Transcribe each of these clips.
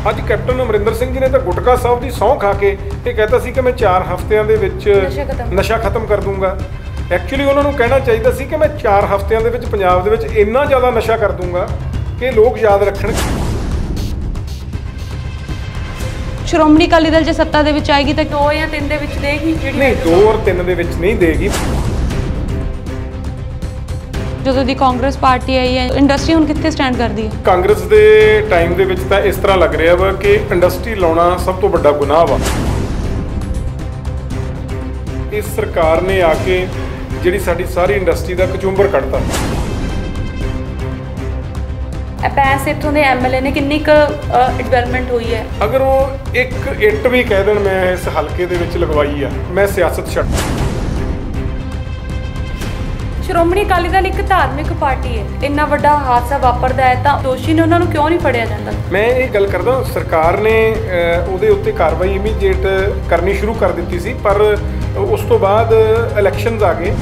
ਅੱਜ ਕੈਪਟਨ ਅਮਰਿੰਦਰ ਸਿੰਘ ਜੀ ਨੇ ਤਾਂ ਗੁਟਕਾ ਸਾਹਿਬ ਦੀ ਸਹੁੰ ਖਾ ਕੇ ਇਹ ਕਹਿਤਾ ਸੀ ਕਿ ਮੈਂ 4 ਹਫ਼ਤਿਆਂ ਦੇ ਵਿੱਚ ਨਸ਼ਾ ਖਤਮ ਕਰ ਦੂੰਗਾ। ਐਕਚੁਅਲੀ ਉਹਨਾਂ ਨੂੰ ਕਹਿਣਾ ਚਾਹੀਦਾ ਸੀ ਕਿ ਮੈਂ 4 ਹਫ਼ਤਿਆਂ ਦੇ ਵਿੱਚ ਪੰਜਾਬ ਦੇ ਵਿੱਚ ਇੰਨਾ ਜ਼ਿਆਦਾ ਨਸ਼ਾ ਕਰ ਦੂੰਗਾ ਕਿ ਲੋਕ ਯਾਦ ਰੱਖਣ। ਸ਼੍ਰੋਮਣੀ ਅਕਾਲੀ ਦਲ ਜੇ ਸੱਤਾ ਦੇ ਵਿੱਚ ਆਏਗੀ ਤਾਂ 2 ਜਾਂ 3 ਦੇ ਵਿੱਚ ਦੇਗੀ? ਨਹੀਂ, 2 ਔਰ 3 ਦੇ ਵਿੱਚ ਨਹੀਂ ਦੇਗੀ। ਜਦੋਂ ਦੀ ਕਾਂਗਰਸ ਪਾਰਟੀ ਆਈ ਹੈ, ਇੰਡਸਟਰੀ ਹੁਣ ਕਿੱਥੇ ਸਟੈਂਡ ਕਰਦੀ ਹੈ? ਕਾਂਗਰਸ ਦੇ ਟਾਈਮ ਦੇ ਵਿੱਚ ਤਾਂ ਇਸ ਤਰ੍ਹਾਂ ਲੱਗ ਰਿਹਾ ਵਾ ਕਿ ਇੰਡਸਟਰੀ ਲਾਉਣਾ ਸਭ ਤੋਂ ਵੱਡਾ ਗੁਨਾਹ ਵਾ। ਇਸ ਸਰਕਾਰ ਨੇ ਆ ਕੇ ਜਿਹੜੀ ਸਾਡੀ ਸਾਰੀ ਇੰਡਸਟਰੀ ਦਾ ਕਚੂੰਬਰ ਕੱਢਤਾ। ਪੈਸ ਇੱਥੋਂ ਦੇ ਐਮਐਲਏ ਨੇ ਕਿੰਨੀ ਕੁ ਡਿਵੈਲਪਮੈਂਟ ਹੋਈ ਹੈ? ਅਗਰ ਉਹ ਇੱਕ ਇੱਟ ਵੀ ਕਹਿ ਦੇਣ ਮੈਂ ਇਸ ਹਲਕੇ ਦੇ ਵਿੱਚ ਲਗਵਾਈ ਆ, ਮੈਂ ਸਿਆਸਤ ਛੱਡ। ਸ਼੍ਰੋਮਣੀ ਅਕਾਲੀ ਦਲ ਇੱਕ ਧਾਰਮਿਕ ਪਾਰਟੀ ਹੈ, ਇੰਨਾ ਵੱਡਾ ਹਾਦਸਾ ਵਾਪਰਦਾ ਹੈ ਤਾਂ ਦੋਸ਼ੀ ਨੇ ਉਹਨਾਂ ਨੂੰ ਕਿਉਂ ਨਹੀਂ ਫੜਿਆ ਜਾਂਦਾ? ਮੈਂ ਇਹ ਗੱਲ ਕਰਦਾ, ਸਰਕਾਰ ਨੇ ਉਹਦੇ ਉੱਤੇ ਕਾਰਵਾਈ ਇਮੀਡੀਏਟ ਕਰਨੀ ਸ਼ੁਰੂ ਕਰ ਦਿੱਤੀ ਸੀ, ਪਰ ਉਸ ਤੋਂ ਬਾਅਦ ਇਲੈਕਸ਼ਨਸ ਆ ਗਏ।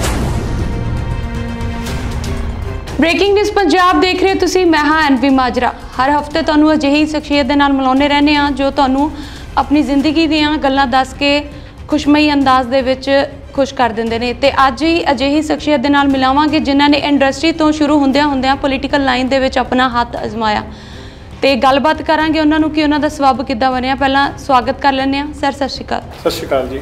ਬ੍ਰੇਕਿੰਗ ਨਿਊਜ਼ ਪੰਜਾਬ ਦੇਖ ਰਹੇ ਹੋ ਤੁਸੀਂ, ਮੈਂ ਹਾਂ ਐਨਵੀ ਮਾਜਰਾ। ਹਰ ਹਫਤੇ ਤੁਹਾਨੂੰ ਅਜਿਹੀ ਸ਼ਖਸੀਅਤ ਦੇ ਨਾਲ ਮਿਲਾਉਂਦੇ ਰਹਿੰਦੇ ਹਾਂ ਜੋ ਤੁਹਾਨੂੰ ਆਪਣੀ ਜ਼ਿੰਦਗੀ ਦੀਆਂ ਗੱਲਾਂ ਦੱਸ ਕੇ ਖੁਸ਼ਮਈ ਅੰਦਾਜ਼ ਦੇ ਵਿੱਚ ਖੁਸ਼ ਕਰ ਦਿੰਦੇ ਨੇ। ਤੇ ਅੱਜ ਹੀ ਅਜਿਹੀ ਸ਼ਖਸੀਅਤ ਦੇ ਨਾਲ ਮਿਲਾਵਾਂਗੇ ਜਿਨ੍ਹਾਂ ਨੇ ਇੰਡਸਟਰੀ ਤੋਂ ਸ਼ੁਰੂ ਹੁੰਦਿਆਂ ਪੋਲੀਟੀਕਲ ਲਾਈਨ ਦੇ ਵਿੱਚ ਆਪਣਾ ਹੱਥ ਅਜ਼ਮਾਇਆ ਤੇ ਗੱਲਬਾਤ ਕਰਾਂਗੇ ਉਹਨਾਂ ਨੂੰ ਕਿ ਉਹਨਾਂ ਦਾ ਸਬੱਬ ਕਿੱਦਾਂ ਬਣਿਆ। ਪਹਿਲਾਂ ਸਵਾਗਤ ਕਰ ਲੈਂਦੇ ਹਾਂ ਸਰ। ਸਤਿ ਸ਼੍ਰੀ ਅਕਾਲ। ਸਤਿ ਸ਼੍ਰੀ ਅਕਾਲ ਜੀ।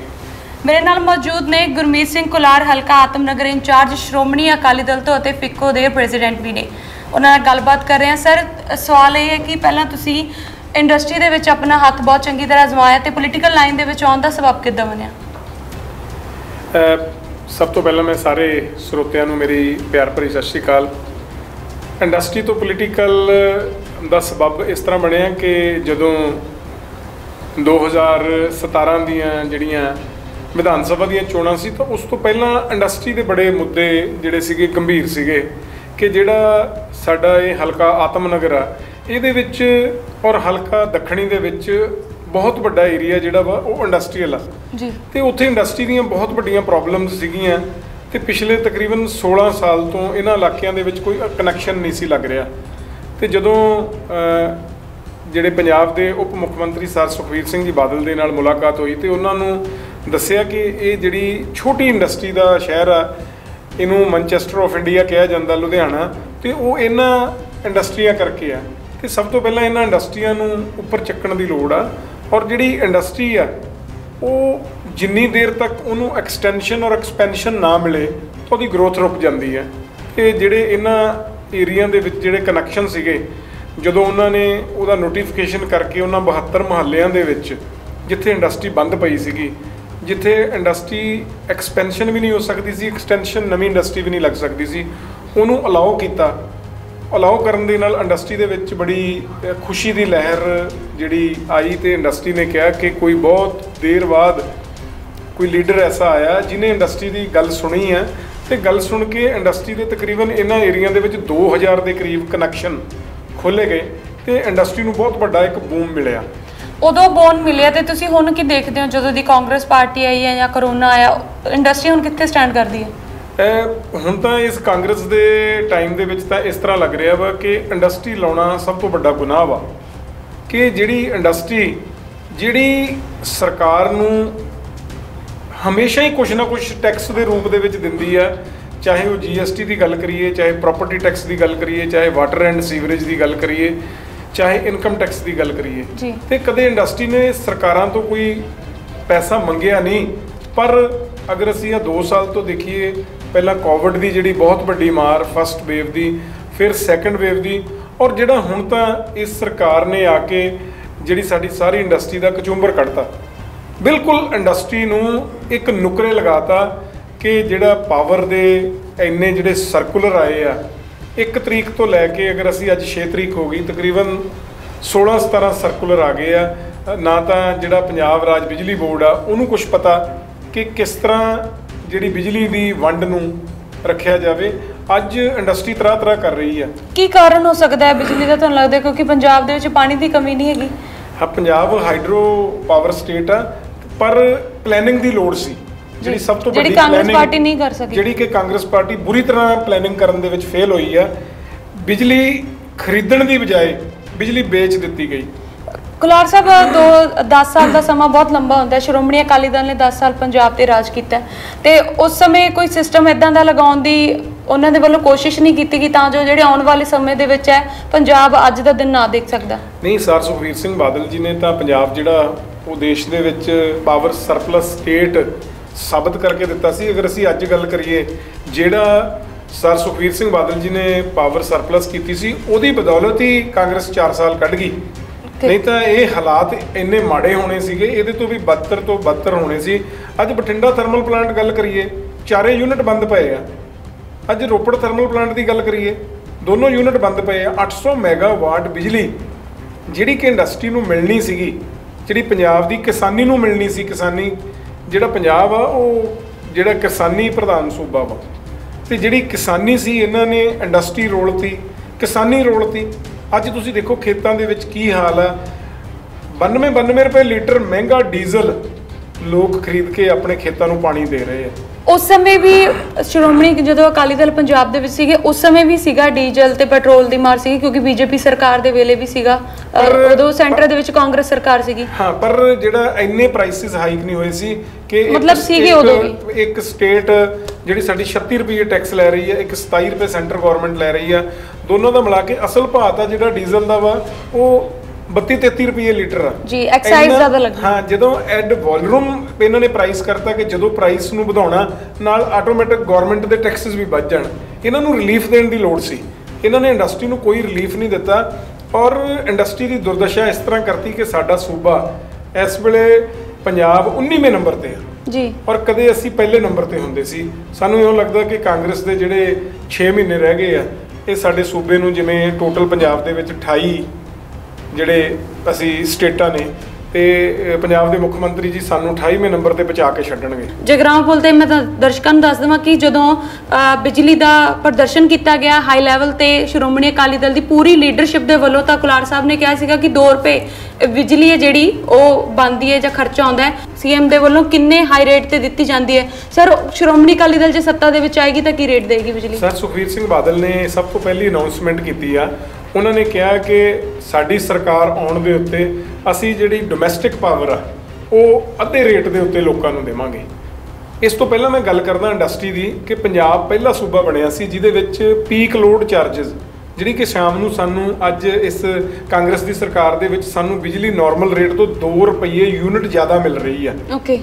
ਮੇਰੇ ਨਾਲ ਮੌਜੂਦ ਨੇ ਗੁਰਮੀਤ ਸਿੰਘ ਕੁਲਾਰ, ਹਲਕਾ ਆਤਮਨਗਰ ਇੰਚਾਰਜ ਸ਼੍ਰੋਮਣੀ ਅਕਾਲੀ ਦਲ ਤੋਂ ਅਤੇ ਫਿੱਕੋ ਦੇ ਪ੍ਰੈਜ਼ੀਡੈਂਟ ਵੀ ਨੇ। ਉਹਨਾਂ ਨਾਲ ਗੱਲਬਾਤ ਕਰ ਰਹੇ ਹਾਂ। ਸਰ, ਸਵਾਲ ਇਹ ਹੈ ਕਿ ਪਹਿਲਾਂ ਤੁਸੀਂ ਇੰਡਸਟਰੀ ਦੇ ਵਿੱਚ ਆਪਣਾ ਹੱਥ ਬਹੁਤ ਚੰਗੀ ਤਰ੍ਹਾਂ ਅਜ਼ਮਾਇਆ ਤੇ ਪੋਲੀਟੀਕਲ ਲਾਈਨ ਦੇ ਵਿੱਚ ਆਉਣ ਦਾ ਸਬੱਬ ਕਿੱਦਾਂ ਬਣਿਆ? ਸਭ ਤੋਂ ਪਹਿਲਾਂ ਮੈਂ ਸਾਰੇ ਸਰੋਤਿਆਂ ਨੂੰ ਮੇਰੀ ਪਿਆਰ ਭਰੀ ਸਤਿ ਸ਼੍ਰੀ ਅਕਾਲ। ਇੰਡਸਟਰੀ ਤੋਂ ਪੋਲੀਟੀਕਲ ਦਾ ਸਬੱਬ ਇਸ ਤਰ੍ਹਾਂ ਬਣਿਆ ਕਿ ਜਦੋਂ 2017 ਦੀਆਂ ਜਿਹੜੀਆਂ ਵਿਧਾਨ ਸਭਾ ਦੀਆਂ ਚੋਣਾਂ ਸੀ ਤਾਂ ਉਸ ਤੋਂ ਪਹਿਲਾਂ ਇੰਡਸਟਰੀ ਦੇ ਬੜੇ ਮੁੱਦੇ ਜਿਹੜੇ ਸੀਗੇ ਗੰਭੀਰ ਸੀਗੇ ਕਿ ਜਿਹੜਾ ਸਾਡਾ ਇਹ ਹਲਕਾ ਆਤਮਨਗਰ ਆ ਇਹਦੇ ਵਿੱਚ ਔਰ ਹਲਕਾ ਦੱਖਣੀ ਦੇ ਵਿੱਚ ਬਹੁਤ ਵੱਡਾ ਏਰੀਆ ਜਿਹੜਾ ਵਾ ਉਹ ਇੰਡਸਟਰੀਅਲ ਆ ਜੀ। ਤੇ ਉੱਥੇ ਇੰਡਸਟਰੀ ਦੀਆਂ ਬਹੁਤ ਵੱਡੀਆਂ ਪ੍ਰੋਬਲਮਸ ਸੀਗੀਆਂ ਤੇ ਪਿਛਲੇ ਤਕਰੀਬਨ 16 ਸਾਲ ਤੋਂ ਇਹਨਾਂ ਇਲਾਕਿਆਂ ਦੇ ਵਿੱਚ ਕੋਈ ਕਨੈਕਸ਼ਨ ਨਹੀਂ ਸੀ ਲੱਗ ਰਿਹਾ। ਤੇ ਜਦੋਂ ਜਿਹੜੇ ਪੰਜਾਬ ਦੇ ਉਪ ਮੁੱਖ ਮੰਤਰੀ ਸਰ ਸੁਖਬੀਰ ਸਿੰਘ ਜੀ ਬਾਦਲ ਦੇ ਨਾਲ ਮੁਲਾਕਾਤ ਹੋਈ ਤੇ ਉਹਨਾਂ ਨੂੰ ਦੱਸਿਆ ਕਿ ਇਹ ਜਿਹੜੀ ਛੋਟੀ ਇੰਡਸਟਰੀ ਦਾ ਸ਼ਹਿਰ ਆ, ਇਹਨੂੰ ਮੈਨਚੈਸਟਰ ਆਫ ਇੰਡੀਆ ਕਿਹਾ ਜਾਂਦਾ ਲੁਧਿਆਣਾ, ਤੇ ਉਹ ਇਹਨਾਂ ਇੰਡਸਟਰੀਆਂ ਕਰਕੇ ਆ। ਤੇ ਸਭ ਤੋਂ ਪਹਿਲਾਂ ਇਹਨਾਂ ਇੰਡਸਟਰੀਆਂ ਨੂੰ ਉੱਪਰ ਚੱਕਣ ਦੀ ਲੋੜ ਆ ਔਰ ਜਿਹੜੀ ਇੰਡਸਟਰੀ ਆ ਉਹ ਜਿੰਨੀ ਦੇਰ ਤੱਕ ਉਹਨੂੰ ਐਕਸਟੈਂਸ਼ਨ ਔਰ ਐਕਸਪੈਂਸ਼ਨ ਨਾ ਮਿਲੇ ਤਾਂ ਉਹਦੀ ਗਰੋਥ ਰੁਕ ਜਾਂਦੀ ਹੈ। ਇਹ ਜਿਹੜੇ ਇਹਨਾਂ ਏਰੀਆ ਦੇ ਵਿੱਚ ਜਿਹੜੇ ਕਨੈਕਸ਼ਨ ਸੀਗੇ, ਜਦੋਂ ਉਹਨਾਂ ਨੇ ਉਹਦਾ ਨੋਟੀਫਿਕੇਸ਼ਨ ਕਰਕੇ ਉਹਨਾਂ 72 ਮੁਹੱਲਿਆਂ ਦੇ ਵਿੱਚ ਜਿੱਥੇ ਇੰਡਸਟਰੀ ਬੰਦ ਪਈ ਸੀਗੀ, ਜਿੱਥੇ ਇੰਡਸਟਰੀ ਐਕਸਪੈਂਸ਼ਨ ਵੀ ਨਹੀਂ ਹੋ ਸਕਦੀ ਸੀ, ਐਕਸਟੈਂਸ਼ਨ ਨਵੀਂ ਇੰਡਸਟਰੀ ਵੀ ਨਹੀਂ ਲੱਗ ਸਕਦੀ ਸੀ, ਉਹਨੂੰ ਅਲਾਓ ਕੀਤਾ। ਅਲਾਓ ਕਰਨ ਦੇ ਨਾਲ ਇੰਡਸਟਰੀ ਦੇ ਵਿੱਚ ਬੜੀ ਖੁਸ਼ੀ ਦੀ ਲਹਿਰ ਜਿਹੜੀ ਆਈ ਤੇ ਇੰਡਸਟਰੀ ਨੇ ਕਿਹਾ ਕਿ ਕੋਈ ਬਹੁਤ ਦੇਰ ਬਾਅਦ ਕੋਈ ਲੀਡਰ ਐਸਾ ਆਇਆ ਜਿਹਨੇ ਇੰਡਸਟਰੀ ਦੀ ਗੱਲ ਸੁਣੀ ਹੈ ਤੇ ਗੱਲ ਸੁਣ ਕੇ ਇੰਡਸਟਰੀ ਦੇ ਤਕਰੀਬਨ ਇਹਨਾਂ ਏਰੀਆ ਦੇ ਵਿੱਚ 2000 ਦੇ ਕਰੀਬ ਕਨੈਕਸ਼ਨ ਖੋਲ੍ਹੇ ਗਏ ਤੇ ਇੰਡਸਟਰੀ ਨੂੰ ਬਹੁਤ ਵੱਡਾ ਇੱਕ ਬੂਮ ਮਿਲਿਆ। ਉਦੋਂ ਬੂਮ ਮਿਲਿਆ ਤੇ ਤੁਸੀਂ ਹੁਣ ਕੀ ਦੇਖਦੇ ਹੋ ਜਦੋਂ ਦੀ ਕਾਂਗਰਸ ਪਾਰਟੀ ਆਈ ਹੈ ਜਾਂ ਕਰੋਨਾ ਆਇਆ, ਇੰਡਸਟਰੀ ਹੁਣ ਕਿੱਥੇ ਸਟੈਂਡ ਕਰਦੀ ਹੈ? ਹੁਣ ਤਾਂ ਇਸ ਕਾਂਗਰਸ ਦੇ ਟਾਈਮ ਦੇ ਵਿੱਚ ਤਾਂ ਇਸ ਤਰ੍ਹਾਂ ਲੱਗ ਰਿਹਾ ਵਾ ਕਿ ਇੰਡਸਟਰੀ ਲਾਉਣਾ ਸਭ ਤੋਂ ਵੱਡਾ ਗੁਨਾਹ ਵਾ ਕਿ ਜਿਹੜੀ ਇੰਡਸਟਰੀ ਜਿਹੜੀ ਸਰਕਾਰ ਨੂੰ ਹਮੇਸ਼ਾ ਹੀ ਕੁਛ ਨਾ ਕੁਛ ਟੈਕਸ ਦੇ ਰੂਪ ਦੇ ਵਿੱਚ ਦਿੰਦੀ ਆ, ਚਾਹੇ ਉਹ GST ਦੀ ਗੱਲ ਕਰੀਏ, ਚਾਹੇ ਪ੍ਰਾਪਰਟੀ ਟੈਕਸ ਦੀ ਗੱਲ ਕਰੀਏ, ਚਾਹੇ ਵਾਟਰ ਐਂਡ ਸੀਵਰੇਜ ਦੀ ਗੱਲ ਕਰੀਏ, ਚਾਹੇ ਇਨਕਮ ਟੈਕਸ ਦੀ ਗੱਲ ਕਰੀਏ, ਤੇ ਕਦੇ ਇੰਡਸਟਰੀ ਨੇ ਸਰਕਾਰਾਂ ਤੋਂ ਕੋਈ ਪੈਸਾ ਮੰਗਿਆ ਨਹੀਂ। ਪਰ ਅਗਰ ਅਸੀਂ 2 ਸਾਲ ਤੋਂ ਦੇਖੀਏ, ਪਹਿਲਾਂ ਕੋਵਿਡ ਦੀ ਜਿਹੜੀ ਬਹੁਤ ਵੱਡੀ ਮਾਰ, ਫਸਟ ਵੇਵ ਦੀ, ਫਿਰ ਸੈਕੰਡ ਵੇਵ ਦੀ, ਔਰ ਜਿਹੜਾ ਹੁਣ ਤਾਂ ਇਸ ਸਰਕਾਰ ਨੇ ਆ ਕੇ ਜਿਹੜੀ ਸਾਡੀ ਸਾਰੀ ਇੰਡਸਟਰੀ ਦਾ ਕਚੂੰਬਰ ਕੱਢਤਾ। ਬਿਲਕੁਲ ਇੰਡਸਟਰੀ ਨੂੰ ਇੱਕ ਨੁਕਰੇ ਲਗਾਤਾ ਕਿ ਜਿਹੜਾ ਪਾਵਰ ਦੇ ਇੰਨੇ ਜਿਹੜੇ ਸਰਕੂਲਰ ਆਏ ਆ 1 ਤਰੀਕ ਤੋਂ ਲੈ ਕੇ, ਅਗਰ ਅਸੀਂ ਅੱਜ 6 ਤਰੀਕ ਹੋ ਗਈ, ਤਕਰੀਬਨ 16-17 ਸਰਕੂਲਰ ਆ ਗਏ ਆ। ਨਾ ਤਾਂ ਜਿਹੜਾ ਪੰਜਾਬ ਰਾਜ ਬਿਜਲੀ ਬੋਰਡ ਆ ਉਹਨੂੰ ਕੁਝ ਪਤਾ ਕਿ ਕਿਸ ਤਰ੍ਹਾਂ ਜਿਹੜੀ ਬਿਜਲੀ ਦੀ ਵੰਡ ਨੂੰ ਰੱਖਿਆ ਜਾਵੇ। ਅੱਜ ਇੰਡਸਟਰੀ ਤਰ੍ਹਾਂ ਕਰ ਰਹੀ ਆ। ਕੀ ਕਾਰਨ ਹੋ ਸਕਦਾ ਹੈ ਬਿਜਲੀ ਦਾ, ਤੁਹਾਨੂੰ ਲੱਗਦਾ? ਕਿਉਂਕਿ ਪੰਜਾਬ ਦੇ ਵਿੱਚ ਪਾਣੀ ਦੀ ਕਮੀ ਨਹੀਂ ਹੈਗੀ। ਹਾਂ, ਪੰਜਾਬ ਹਾਈਡਰੋ ਪਾਵਰ ਸਟੇਟ ਆ, ਪਰ ਪਲੈਨਿੰਗ ਦੀ ਲੋੜ ਸੀ ਜਿਹੜੀ ਸਭ ਤੋਂ ਵੱਡੀ ਕਾਂਗਰਸ ਪਾਰਟੀ ਨਹੀਂ ਕਰ ਸਕੀ, ਜਿਹੜੀ ਕਿ ਕਾਂਗਰਸ ਪਾਰਟੀ ਬੁਰੀ ਤਰ੍ਹਾਂ ਪਲੈਨਿੰਗ ਕਰਨ ਦੇ ਵਿੱਚ ਫੇਲ ਹੋਈ ਆ। ਬਿਜਲੀ ਖਰੀਦਣ ਦੀ ਬਜਾਏ ਬਿਜਲੀ ਵੇਚ ਦਿੱਤੀ ਗਈ। ਕੁਲਾਰ ਸਾਹਿਬ 10 ਸਾਲ ਦਾ ਸਮਾਂ ਬਹੁਤ ਲੰਬਾ ਹੁੰਦਾ ਹੈ। ਸ਼੍ਰੋਮਣੀ ਅਕਾਲੀ ਦਲ ਨੇ 10 ਸਾਲ ਪੰਜਾਬ ਤੇ ਰਾਜ ਕੀਤਾ ਤੇ ਉਸ ਸਮੇਂ ਕੋਈ ਸਿਸਟਮ ਇਦਾਂ ਦਾ ਲਗਾਉਣ ਦੀ ਉਹਨਾਂ ਦੇ ਵੱਲੋਂ ਕੋਸ਼ਿਸ਼ ਨਹੀਂ ਕੀਤੀ ਕਿ ਤਾਂ ਜੋ ਜਿਹੜੇ ਆਉਣ ਵਾਲੇ ਸਮੇਂ ਦੇ ਵਿੱਚ ਹੈ ਪੰਜਾਬ ਅੱਜ ਦਾ ਦਿਨ ਨਾ ਦੇਖ ਸਕਦਾ। ਨਹੀਂ, ਸਰ ਸੁਖਬੀਰ ਸਿੰਘ ਬਾਦਲ ਜੀ ਨੇ ਤਾਂ ਪੰਜਾਬ ਜਿਹੜਾ ਉਹ ਦੇਸ਼ ਦੇ ਵਿੱਚ ਪਾਵਰ ਸਰਪਲਸ ਸਟੇਟ ਸਾਬਤ ਕਰਕੇ ਦਿੱਤਾ ਸੀ। ਅਗਰ ਅਸੀਂ ਅੱਜ ਗੱਲ ਕਰੀਏ, ਜਿਹੜਾ ਸਰ ਸੁਖਬੀਰ ਸਿੰਘ ਬਾਦਲ ਜੀ ਨੇ ਪਾਵਰ ਸਰਪਲਸ ਕੀਤੀ ਸੀ ਉਹਦੀ ਬਦੌਲਤ ਹੀ ਕਾਂਗਰਸ 4 ਸਾਲ ਕੱਢ ਗਈ, ਨਹੀਂ ਤਾਂ ਇਹ ਹਾਲਾਤ ਇੰਨੇ ਮਾੜੇ ਹੋਣੇ ਸੀਗੇ, ਇਹਦੇ ਤੋਂ ਵੀ ਬਦਤਰ ਤੋਂ ਬਦਤਰ ਹੋਣੇ ਸੀ। ਅੱਜ ਬਠਿੰਡਾ ਥਰਮਲ ਪਲਾਂਟ ਗੱਲ ਕਰੀਏ, 4 ਯੂਨਿਟ ਬੰਦ ਪਏ ਆ। ਅੱਜ ਰੋਪੜ ਥਰਮਲ ਪਲਾਂਟ ਦੀ ਗੱਲ ਕਰੀਏ, ਦੋਨੋਂ ਯੂਨਿਟ ਬੰਦ ਪਏ ਆ। 800 ਮੈਗਾਵਾਟ ਬਿਜਲੀ ਜਿਹੜੀ ਕਿ ਇੰਡਸਟਰੀ ਨੂੰ ਮਿਲਣੀ ਸੀਗੀ, ਜਿਹੜੀ ਪੰਜਾਬ ਦੀ ਕਿਸਾਨੀ ਨੂੰ ਮਿਲਣੀ ਸੀ। ਕਿਸਾਨੀ ਜਿਹੜਾ ਪੰਜਾਬ ਆ ਉਹ ਜਿਹੜਾ ਕਿਸਾਨੀ ਪ੍ਰਧਾਨ ਸੂਬਾ ਵਾ, ਤੇ ਜਿਹੜੀ ਕਿਸਾਨੀ ਸੀ ਇਹਨਾਂ ਨੇ ਇੰਡਸਟਰੀ ਰੋਲਤੀ, ਕਿਸਾਨੀ ਰੋਲਤੀ। ਅੱਜ ਤੁਸੀਂ ਦੇਖੋ ਖੇਤਾਂ ਦੇ ਵਿੱਚ ਕੀ ਹਾਲ ਆ। 92 ਰੁਪਏ ਲੀਟਰ ਮਹਿੰਗਾ ਡੀਜ਼ਲ ਲੋਕ ਖਰੀਦ ਕੇ ਆਪਣੇ ਖੇਤਾਂ ਨੂੰ ਪਾਣੀ ਦੇ ਰਹੇ ਆ। ਉਸ ਸਮੇਂ ਵੀ ਸ਼੍ਰੋਮਣੀ ਜਦੋਂ ਅਕਾਲੀ ਦਲ ਪੰਜਾਬ ਦੇ ਵਿੱਚ ਸੀਗੇ ਉਸ ਸਮੇਂ ਵੀ ਸੀਗਾ ਡੀਜ਼ਲ ਤੇ ਪੈਟਰੋਲ ਦੀ ਮਾਰ ਸੀਗੀ, ਕਿਉਂਕਿ ਬੀਜੇਪੀ ਸਰਕਾਰ ਦੇ ਵੇਲੇ ਵੀ ਸੀਗਾ, ਉਦੋਂ ਸੈਂਟਰ ਦੇ ਵਿੱਚ ਕਾਂਗਰਸ ਸਰਕਾਰ ਸੀਗੀ। ਹਾਂ, ਪਰ ਜਿਹੜਾ ਇੰਨੇ ਪ੍ਰਾਈਸਿਸ ਹਾਈਕ ਨਹੀਂ ਹੋਏ ਸੀ ਕਿ ਮਤਲਬ ਸੀਗੇ ਉਦੋਂ ਵੀ। ਇੱਕ ਸਟੇਟ ਜਿਹੜੀ ਸਾਡੀ 36 ਰੁਪਏ ਟੈਕਸ ਲੈ ਰਹੀ ਹੈ, ਇੱਕ 27 ਰੁਪਏ ਸੈਂਟਰ ਗਵਰਨਮੈਂਟ ਲੈ ਰਹੀ ਆ, ਦੋਨੋਂ ਦਾ ਮਿਲਾ ਕੇ ਅਸਲ ਭਾਅ ਤਾਂ ਜਿਹੜਾ ਡੀਜ਼ਲ ਦਾ ਵਾ ਉਹ 32-33 ਰੁਪਏ ਲੀਟਰ ਆ ਜੀ। ਐਕਸਾਈਜ਼ ਜ਼ਿਆਦਾ ਲੱਗੀ। ਹਾਂ, ਜਦੋਂ ਐਡ ਵੋਲੂਮ ਇਹਨਾਂ ਨੇ ਪ੍ਰਾਈਸ ਕਰਤਾ ਕਿ ਜਦੋਂ ਪ੍ਰਾਈਸ ਨੂੰ ਵਧਾਉਣਾ ਨਾਲ ਆਟੋਮੈਟਿਕ ਗਵਰਨਮੈਂਟ ਦੇ ਟੈਕਸਸ ਵੀ ਵੱਧ ਜਾਣ। ਇਹਨਾਂ ਨੂੰ ਰਿਲੀਫ ਦੇਣ ਦੀ ਲੋੜ ਸੀ, ਇਹਨਾਂ ਨੇ ਇੰਡਸਟਰੀ ਨੂੰ ਕੋਈ ਰਿਲੀਫ ਨਹੀਂ ਦਿੱਤਾ ਔਰ ਇੰਡਸਟਰੀ ਦੀ ਦੁਰਦਸ਼ਾ ਇਸ ਤਰ੍ਹਾਂ ਕਰਤੀ ਕਿ ਸਾਡਾ ਸੂਬਾ ਇਸ ਵੇਲੇ ਪੰਜਾਬ 19ਵੇਂ ਨੰਬਰ ਤੇ ਆ ਜੀ, ਔਰ ਕਦੇ ਅਸੀਂ ਪਹਿਲੇ ਨੰਬਰ ਤੇ ਹੁੰਦੇ ਸੀ। ਸਾਨੂੰ ਇਉਂ ਲੱਗਦਾ ਕਿ ਕਾਂਗਰਸ ਦੇ ਜਿਹੜੇ 6 ਮਹੀਨੇ ਰਹਿ ਗਏ ਆ ਇਹ ਸਾਡੇ ਸੂਬੇ ਨੂੰ, ਜਿਵੇਂ ਟੋਟਲ ਪੰਜਾਬ ਦੇ ਵਿੱਚ 28 ਜਿਹੜੇ ਅਸੀਂ ਸਟੇਟਾਂ ਨੇ ਤੇ ਪੰਜਾਬ ਦੇ ਮੁੱਖ ਮੰਤਰੀ ਜੀ ਸਾਨੂੰ 28ਵੇਂ ਨੰਬਰ ਤੇ ਪਹੁੰਚਾ ਕੇ ਛੱਡਣਗੇ। ਜਗਰਾਉਂ ਪੁਲ ਤੇ ਮੈਂ ਤਾਂ ਦਰਸ਼ਕਾਂ ਨੂੰ ਦੱਸ ਦੇਵਾਂ ਕਿ ਜਦੋਂ ਬਿਜਲੀ ਦਾ ਪ੍ਰਦਰਸ਼ਨ ਕੀਤਾ ਗਿਆ ਹਾਈ ਲੈਵਲ ਤੇ ਸ਼੍ਰੋਮਣੀ ਅਕਾਲੀ ਦਲ ਦੀ ਪੂਰੀ ਲੀਡਰਸ਼ਿਪ ਦੇ ਵੱਲੋਂ, ਤਾਂ ਕੁਲਾਰ ਸਾਹਿਬ ਨੇ ਕਿਹਾ ਸੀਗਾ ਕਿ 2 ਰੁਪਏ ਬਿਜਲੀ ਹੈ ਜਿਹੜੀ ਉਹ ਬਣਦੀ ਹੈ ਜਾਂ ਖਰਚਾ ਆਉਂਦਾ ਹੈ, ਸੀਐਮ ਦੇ ਵੱਲੋਂ ਕਿੰਨੇ ਹਾਈ ਰੇਟ ਤੇ ਦਿੱਤੀ ਜਾਂਦੀ ਹੈ। ਸਰ ਸ਼੍ਰੋਮਣੀ ਅਕਾਲੀ ਦਲ ਜੇ ਸੱਤਾ ਦੇ ਵਿੱਚ ਆਏਗੀ ਤਾਂ ਕੀ ਰੇਟ ਦੇਗੀ ਬਿਜਲੀ? ਸਰ ਸੁਖਬੀਰ ਸਿੰਘ ਬਾਦਲ ਨੇ ਸਭ ਤੋਂ ਪਹਿਲੀ ਅਨਾਉਂਸਮੈਂਟ ਕੀਤੀ ਆ। ਉਹਨਾਂ ਨੇ ਕਿਹਾ ਕਿ ਸਾਡੀ ਸਰਕਾਰ ਆਉਣ ਦੇ ਉੱਤੇ ਅਸੀਂ ਜਿਹੜੀ ਡੋਮੈਸਟਿਕ ਪਾਵਰ ਆ ਉਹ ਅੱਧੇ ਰੇਟ ਦੇ ਉੱਤੇ ਲੋਕਾਂ ਨੂੰ ਦੇਵਾਂਗੇ। ਇਸ ਤੋਂ ਪਹਿਲਾਂ ਮੈਂ ਗੱਲ ਕਰਦਾ ਇੰਡਸਟਰੀ ਦੀ ਕਿ ਪੰਜਾਬ ਪਹਿਲਾ ਸੂਬਾ ਬਣਿਆ ਸੀ ਜਿਹਦੇ ਵਿੱਚ ਪੀਕ ਲੋਡ ਚਾਰजेस ਜਿਹੜੀ ਕਿ ਸ਼ਾਮ ਨੂੰ ਸਾਨੂੰ ਅੱਜ ਇਸ ਕਾਂਗਰਸ ਦੀ ਸਰਕਾਰ ਦੇ ਵਿੱਚ ਸਾਨੂੰ ਬਿਜਲੀ ਨਾਰਮਲ ਰੇਟ ਤੋਂ 2 ਰੁਪਏ ਯੂਨਿਟ ਜ਼ਿਆਦਾ ਮਿਲ ਰਹੀ ਆ। ਓਕੇ,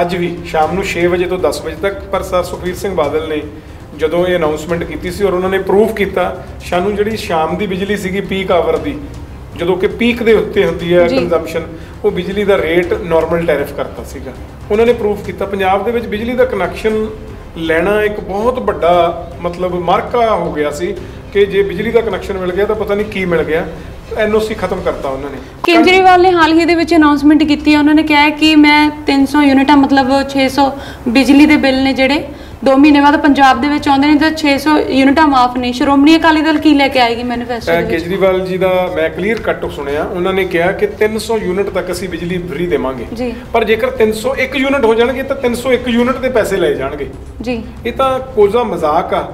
ਅੱਜ ਵੀ ਸ਼ਾਮ ਨੂੰ 6 ਵਜੇ ਤੋਂ 10 ਵਜੇ ਤੱਕ। ਪਰ ਸਰ ਸੁਖਬੀਰ ਸਿੰਘ ਬਾਦਲ ਨੇ ਜਦੋਂ ਇਹ ਅਨਾਉਂਸਮੈਂਟ ਕੀਤੀ ਸੀ ਔਰ ਉਹਨਾਂ ਨੇ ਪ੍ਰੂਵ ਕੀਤਾ, ਸਾਨੂੰ ਜਿਹੜੀ ਸ਼ਾਮ ਦੀ ਬਿਜਲੀ ਸੀਗੀ ਪੀਕ ਆਵਰ ਦੀ, ਜਦੋਂ ਕਿ ਪੀਕ ਦੇ ਉੱਤੇ ਹੁੰਦੀ ਹੈ ਕੰਜ਼ੰਪਸ਼ਨ, ਉਹ ਬਿਜਲੀ ਦਾ ਰੇਟ ਨਾਰਮਲ ਟੈਰਿਫ ਕਰਤਾ ਸੀਗਾ। ਉਹਨਾਂ ਨੇ ਪ੍ਰੂਵ ਕੀਤਾ ਪੰਜਾਬ ਦੇ ਵਿੱਚ ਬਿਜਲੀ ਦਾ ਕਨੈਕਸ਼ਨ ਲੈਣਾ ਇੱਕ ਬਹੁਤ ਵੱਡਾ ਮਤਲਬ ਮਾਰਕਾ ਹੋ ਗਿਆ ਸੀ ਕਿ ਜੇ ਬਿਜਲੀ ਦਾ ਕਨੈਕਸ਼ਨ ਮਿਲ ਗਿਆ ਤਾਂ ਪਤਾ ਨਹੀਂ ਕੀ ਮਿਲ ਗਿਆ। ਐਨਓਸੀ ਖਤਮ ਕਰਤਾ ਉਹਨਾਂ ਨੇ। ਕੇਜਰੀਵਾਲ ਨੇ ਹਾਲ ਹੀ ਦੇ ਵਿੱਚ ਅਨਾਉਂਸਮੈਂਟ ਕੀਤੀ ਹੈ, ਉਹਨਾਂ ਨੇ ਕਿਹਾ ਕਿ ਮੈਂ 300 ਯੂਨਿਟਾਂ ਮਤਲਬ 600 ਬਿਜਲੀ ਦੇ ਬਿੱਲ ਨੇ ਜਿਹੜੇ 2 ਮਹੀਨੇ ਬਾਅਦ ਪੰਜਾਬ ਦੇ ਵਿੱਚ ਆਉਂਦੇ ਨੇ ਤਾਂ 600 ਯੂਨਿਟਾਂ ਮਾਫ ਨਹੀਂ। ਸ਼੍ਰੋਮਣੀ ਅਕਾਲੀ ਦਲ ਕੀ ਲੈ ਕੇ ਆਏਗੀ ਮੈਨੀਫੈਸਟੋ ਦੇ ਵਿੱਚ? ਕੇਜਰੀਵਾਲ ਜੀ ਦਾ ਮੈਂ ਕਲੀਅਰ ਕੱਟ ਸੁਣਿਆ, ਉਹਨਾਂ ਨੇ ਕਿਹਾ ਕਿ 300 ਯੂਨਿਟ ਤੱਕ ਅਸੀਂ ਬਿਜਲੀ ਫ੍ਰੀ ਦੇਵਾਂਗੇ ਜੀ, ਪਰ ਜੇਕਰ 301 ਯੂਨਿਟ ਹੋ ਜਾਣਗੇ ਤਾਂ 301 ਯੂਨਿਟ ਦੇ ਪੈਸੇ ਲਏ ਜਾਣਗੇ ਜੀ। ਇਹ ਤਾਂ ਕੋਜ਼ਾ ਮਜ਼ਾਕ ਆ।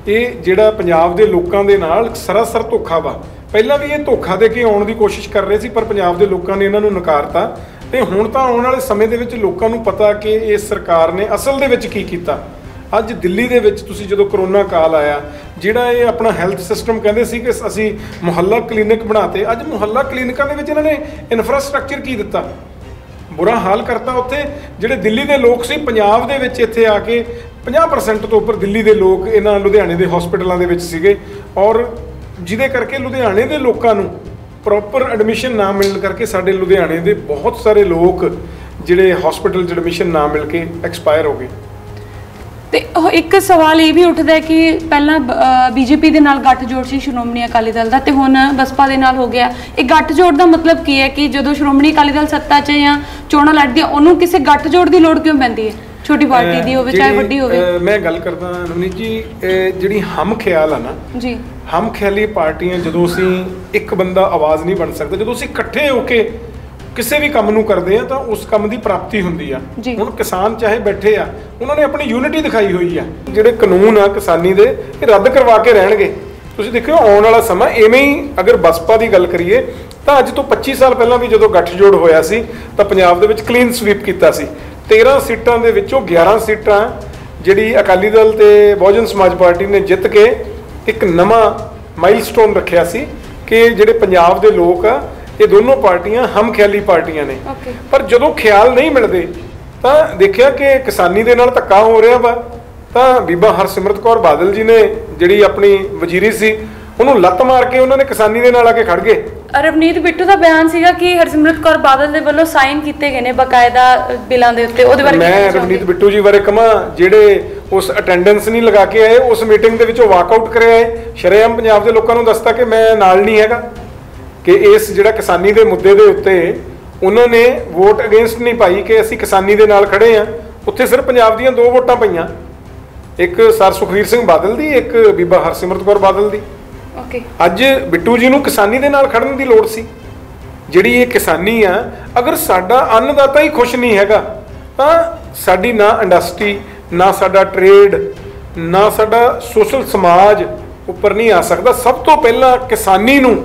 ਇਹ ਜਿਹੜਾ ਪੰਜਾਬ ਦੇ ਲੋਕਾਂ ਦੇ ਨਾਲ ਸਰਾਸਰ ਧੋਖਾ ਵਾ। ਪਹਿਲਾਂ ਵੀ ਇਹ ਧੋਖਾ ਦੇ ਕੇ ਆਉਣ ਦੀ ਕੋਸ਼ਿਸ਼ ਕਰ ਰਹੇ ਸੀ ਪਰ ਪੰਜਾਬ ਦੇ ਲੋਕਾਂ ਨੇ ਇਹਨਾਂ ਨੂੰ ਨਕਾਰਤਾ ਤੇ ਹੁਣ ਤਾਂ ਆਉਣ ਵਾਲੇ ਸਮੇਂ ਦੇ ਵਿੱਚ ਲੋਕਾਂ ਨੂੰ ਪਤਾ ਕਿ ਇਸ ਸਰਕਾਰ ਨੇ ਅਸਲ ਦੇ ਵਿੱਚ ਕੀ ਕੀਤਾ। ਅੱਜ ਦਿੱਲੀ ਦੇ ਵਿੱਚ ਤੁਸੀਂ ਜਦੋਂ ਕਰੋਨਾ ਕਾਲ ਆਇਆ, ਜਿਹੜਾ ਇਹ ਆਪਣਾ ਹੈਲਥ ਸਿਸਟਮ ਕਹਿੰਦੇ ਸੀ ਕਿ ਅਸੀਂ ਮੁਹੱਲਾ ਕਲੀਨਿਕ ਬਣਾਤੇ, ਅੱਜ ਮੁਹੱਲਾ ਕਲੀਨਿਕਾਂ ਦੇ ਵਿੱਚ ਇਹਨਾਂ ਨੇ ਇਨਫਰਾਸਟ੍ਰਕਚਰ ਕੀ ਦਿੱਤਾ, ਬੁਰਾ ਹਾਲ ਕਰਤਾ। ਉੱਥੇ ਜਿਹੜੇ ਦਿੱਲੀ ਦੇ ਲੋਕ ਸੀ ਪੰਜਾਬ ਦੇ ਵਿੱਚ ਇੱਥੇ ਆ ਕੇ 50% ਤੋਂ ਉੱਪਰ ਦਿੱਲੀ ਦੇ ਲੋਕ ਇਹਨਾਂ ਲੁਧਿਆਣੇ ਦੇ ਹਸਪੀਟਲਾਂ ਦੇ ਵਿੱਚ ਸੀਗੇ ਔਰ ਜਿਹਦੇ ਕਰਕੇ ਲੁਧਿਆਣੇ ਦੇ ਲੋਕਾਂ ਨੂੰ ਪ੍ਰੋਪਰ ਐਡਮਿਸ਼ਨ ਨਾ ਮਿਲਣ ਕਰਕੇ ਸਾਡੇ ਲੁਧਿਆਣੇ ਦੇ ਬਹੁਤ ਸਾਰੇ ਲੋਕ ਜਿਹੜੇ ਹਸਪੀਟਲ 'ਚ ਐਡਮਿਸ਼ਨ ਨਾ ਮਿਲ ਕੇ ਐਕਸਪਾਇਰ ਹੋ ਗਏ। ਤੇ ਇੱਕ ਸਵਾਲ ਇਹ ਵੀ ਉੱਠਦਾ ਹੈ ਕਿ ਪਹਿਲਾਂ ਬੀਜੇਪੀ ਦੇ ਨਾਲ ਗੱਠਜੋੜ ਸੀ ਸ਼੍ਰੋਮਣੀ ਅਕਾਲੀ ਦਲ ਦਾ ਤੇ ਹੁਣ ਬਸਪਾ ਦੇ ਨਾਲ ਹੋ ਗਿਆ। ਇਹ ਗੱਠਜੋੜ ਦਾ ਮਤਲਬ ਕੀ ਹੈ ਕਿ ਜਦੋਂ ਸ਼੍ਰੋਮਣੀ ਅਕਾਲੀ ਦਲ ਸੱਤਾ 'ਚ ਜਾਂ ਚੋਣਾਂ ਲੜਦੀ ਹੈ ਉਹਨੂੰ ਕਿਸੇ ਗੱਠਜੋੜ ਦੀ ਲੋੜ ਕਿਉਂ ਪੈਂਦੀ ਹੈ? ਛੋਟੀ ਪਾਰਟੀ ਦੀ ਹੋਵੇ ਚਾਹੇ ਵੱਡੀ ਹੋਵੇ। ਮੈਂ ਗੱਲ ਕਰਦਾ ਨਵਨੀਤ ਜੀ, ਜਿਹੜੀ ਹਮ ਖਿਆਲ ਆ ਨਾ ਜੀ, ਹਮ ਖਿਆਲੀ ਪਾਰਟੀਆਂ ਜਦੋਂ ਅਸੀਂ ਇੱਕ ਬੰਦਾ ਆਵਾਜ਼ ਨਹੀਂ ਬਣ ਸਕਦਾ, ਜਦੋਂ ਅਸੀਂ ਇਕੱਠੇ ਹੋ ਕੇ ਕਿਸੇ ਵੀ ਕੰਮ ਨੂੰ ਕਰਦੇ ਆ ਤਾਂ ਉਸ ਕੰਮ ਦੀ ਪ੍ਰਾਪਤੀ ਹੁੰਦੀ ਆ। ਹੁਣ ਕਿਸਾਨ ਚਾਹੇ ਬੈਠੇ ਆ, ਉਹਨਾਂ ਨੇ ਆਪਣੀ ਯੂਨਿਟੀ ਦਿਖਾਈ ਹੋਈ ਆ। ਜਿਹੜੇ ਕਾਨੂੰਨ ਆ ਕਿਸਾਨੀ ਦੇ ਇਹ ਰੱਦ ਕਰਵਾ ਕੇ ਰਹਿਣਗੇ। ਤੁਸੀਂ ਦੇਖਿਓ ਆਉਣ ਵਾਲਾ ਸਮਾਂ ਐਵੇਂ ਹੀ, ਅਗਰ ਬਸਪਾ ਦੀ ਗੱਲ ਕਰੀਏ ਤਾਂ ਅੱਜ ਤੋਂ 25 ਸਾਲ ਪਹਿਲਾਂ ਵੀ ਜਦੋਂ ਗੱਠਜੋੜ ਹੋਇਆ ਸੀ ਤਾਂ ਪੰਜਾਬ ਦੇ ਵਿੱਚ ਕਲੀਨ ਸਵੀਪ ਕੀਤਾ ਸੀ। 13 ਸੀਟਾਂ ਦੇ ਵਿੱਚੋਂ 11 ਸੀਟਾਂ ਜਿਹੜੀ ਅਕਾਲੀ ਦਲ ਤੇ ਬਹੁਜਨ ਸਮਾਜ ਪਾਰਟੀ ਨੇ ਜਿੱਤ ਕੇ ਇੱਕ ਨਵਾਂ ਮਾਈਲਸਟੋਨ ਰੱਖਿਆ ਸੀ ਕਿ ਜਿਹੜੇ ਪੰਜਾਬ ਦੇ ਲੋਕ ਆ ਇਹ ਦੋਨੋਂ ਪਾਰਟੀਆਂ ਹਮਖਿਆਲੀ ਪਾਰਟੀਆਂ ਨੇ। ਪਰ ਜਦੋਂ ਖਿਆਲ ਨਹੀਂ ਮਿਲਦੇ ਤਾਂ ਦੇਖਿਆ ਕਿ ਕਿਸਾਨੀ ਦੇ ਨਾਲ ਧੱਕਾ ਹੋ ਰਿਹਾ ਵਾ, ਤਾਂ ਬੀਬਾ ਹਰਸਿਮਰਤ ਕੌਰ ਬਾਦਲ ਜੀ ਨੇ ਜਿਹੜੀ ਆਪਣੀ ਵਜ਼ੀਰੀ ਸੀ ਉਹਨੂੰ ਲੱਤ ਮਾਰ ਕੇ ਉਹਨਾਂ ਨੇ ਕਿਸਾਨੀ ਦੇ ਨਾਲ ਆ ਕੇ ਖੜ ਗਏ। ਰਵਨੀਤ ਬਿੱਟੂ ਦਾ ਬਿਆਨ ਸੀਗਾ ਕਿ ਹਰਸਿਮਰਤ ਕੌਰ ਬਾਦਲ ਦੇ ਵੱਲੋਂ ਸਾਈਨ ਕੀਤੇ ਗਏ ਨੇ ਬਕਾਇਦਾ ਬਿੱਲਾਂ ਦੇ ਉੱਤੇ, ਉਹਦੇ ਬਾਰੇ ਮੈਂ ਰਵਨੀਤ ਬਿੱਟੂ ਜੀ ਬਾਰੇ ਕਹਾਂ ਜਿਹੜੇ ਉਸ ਅਟੈਂਡੈਂਸ ਨਹੀਂ ਲਗਾ ਕੇ ਆਏ, ਉਸ ਮੀਟਿੰਗ ਦੇ ਵਿੱਚੋਂ ਵਾਕਆਊਟ ਕਰਿਆ ਆਏ, ਸ਼ਰੇਆਮ ਪੰਜਾਬ ਦੇ ਲੋਕਾਂ ਨੂੰ ਦੱਸਤਾ ਕਿ ਮੈਂ ਨਾਲ ਨਹੀਂ ਹੈਗਾ, ਕਿ ਇਸ ਜਿਹੜਾ ਕਿਸਾਨੀ ਦੇ ਮੁੱਦੇ ਦੇ ਉੱਤੇ ਉਹਨਾਂ ਨੇ ਵੋਟ ਅਗੇਂਸਟ ਨਹੀਂ ਪਾਈ ਕਿ ਅਸੀਂ ਕਿਸਾਨੀ ਦੇ ਨਾਲ ਖੜੇ ਆ। ਉੱਥੇ ਸਿਰਫ ਪੰਜਾਬ ਦੀਆਂ 2 ਵੋਟਾਂ ਪਈਆਂ, ਇੱਕ ਸਰ ਸੁਖਬੀਰ ਸਿੰਘ ਬਾਦਲ ਦੀ, ਇੱਕ ਬੀਬਾ ਹਰਸਿਮਰਤ ਕੌਰ ਬਾਦਲ ਦੀ। ਅੱਜ ਬਿੱਟੂ ਜੀ ਨੂੰ ਕਿਸਾਨੀ ਦੇ ਨਾਲ ਖੜਨ ਦੀ ਲੋੜ ਸੀ। ਜਿਹੜੀ ਇਹ ਕਿਸਾਨੀ ਆ, ਅਗਰ ਸਾਡਾ ਅੰਨਦਾਤਾ ਹੀ ਖੁਸ਼ ਨਹੀਂ ਹੈਗਾ ਤਾਂ ਸਾਡੀ ਨਾ ਇੰਡਸਟਰੀ, ਨਾ ਸਾਡਾ ਟ੍ਰੇਡ, ਨਾ ਸਾਡਾ ਸੋਸ਼ਲ ਸਮਾਜ ਉੱਪਰ ਨਹੀਂ ਆ ਸਕਦਾ। ਸਭ ਤੋਂ ਪਹਿਲਾਂ ਕਿਸਾਨੀ ਨੂੰ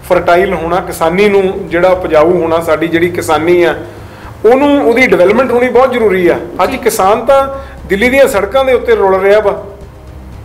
ਫਰਟਾਈਲ ਹੋਣਾ, ਕਿਸਾਨੀ ਨੂੰ ਜਿਹੜਾ ਉਪਜਾਊ ਹੋਣਾ, ਸਾਡੀ ਜਿਹੜੀ ਕਿਸਾਨੀ ਆ ਉਹਨੂੰ ਉਹਦੀ ਡਿਵੈਲਪਮੈਂਟ ਹੋਣੀ ਬਹੁਤ ਜ਼ਰੂਰੀ ਆ। ਅੱਜ ਕਿਸਾਨ ਤਾਂ ਦਿੱਲੀ ਦੀਆਂ ਸੜਕਾਂ ਦੇ ਉੱਤੇ ਰੁਲ ਰਿਹਾ ਵਾ,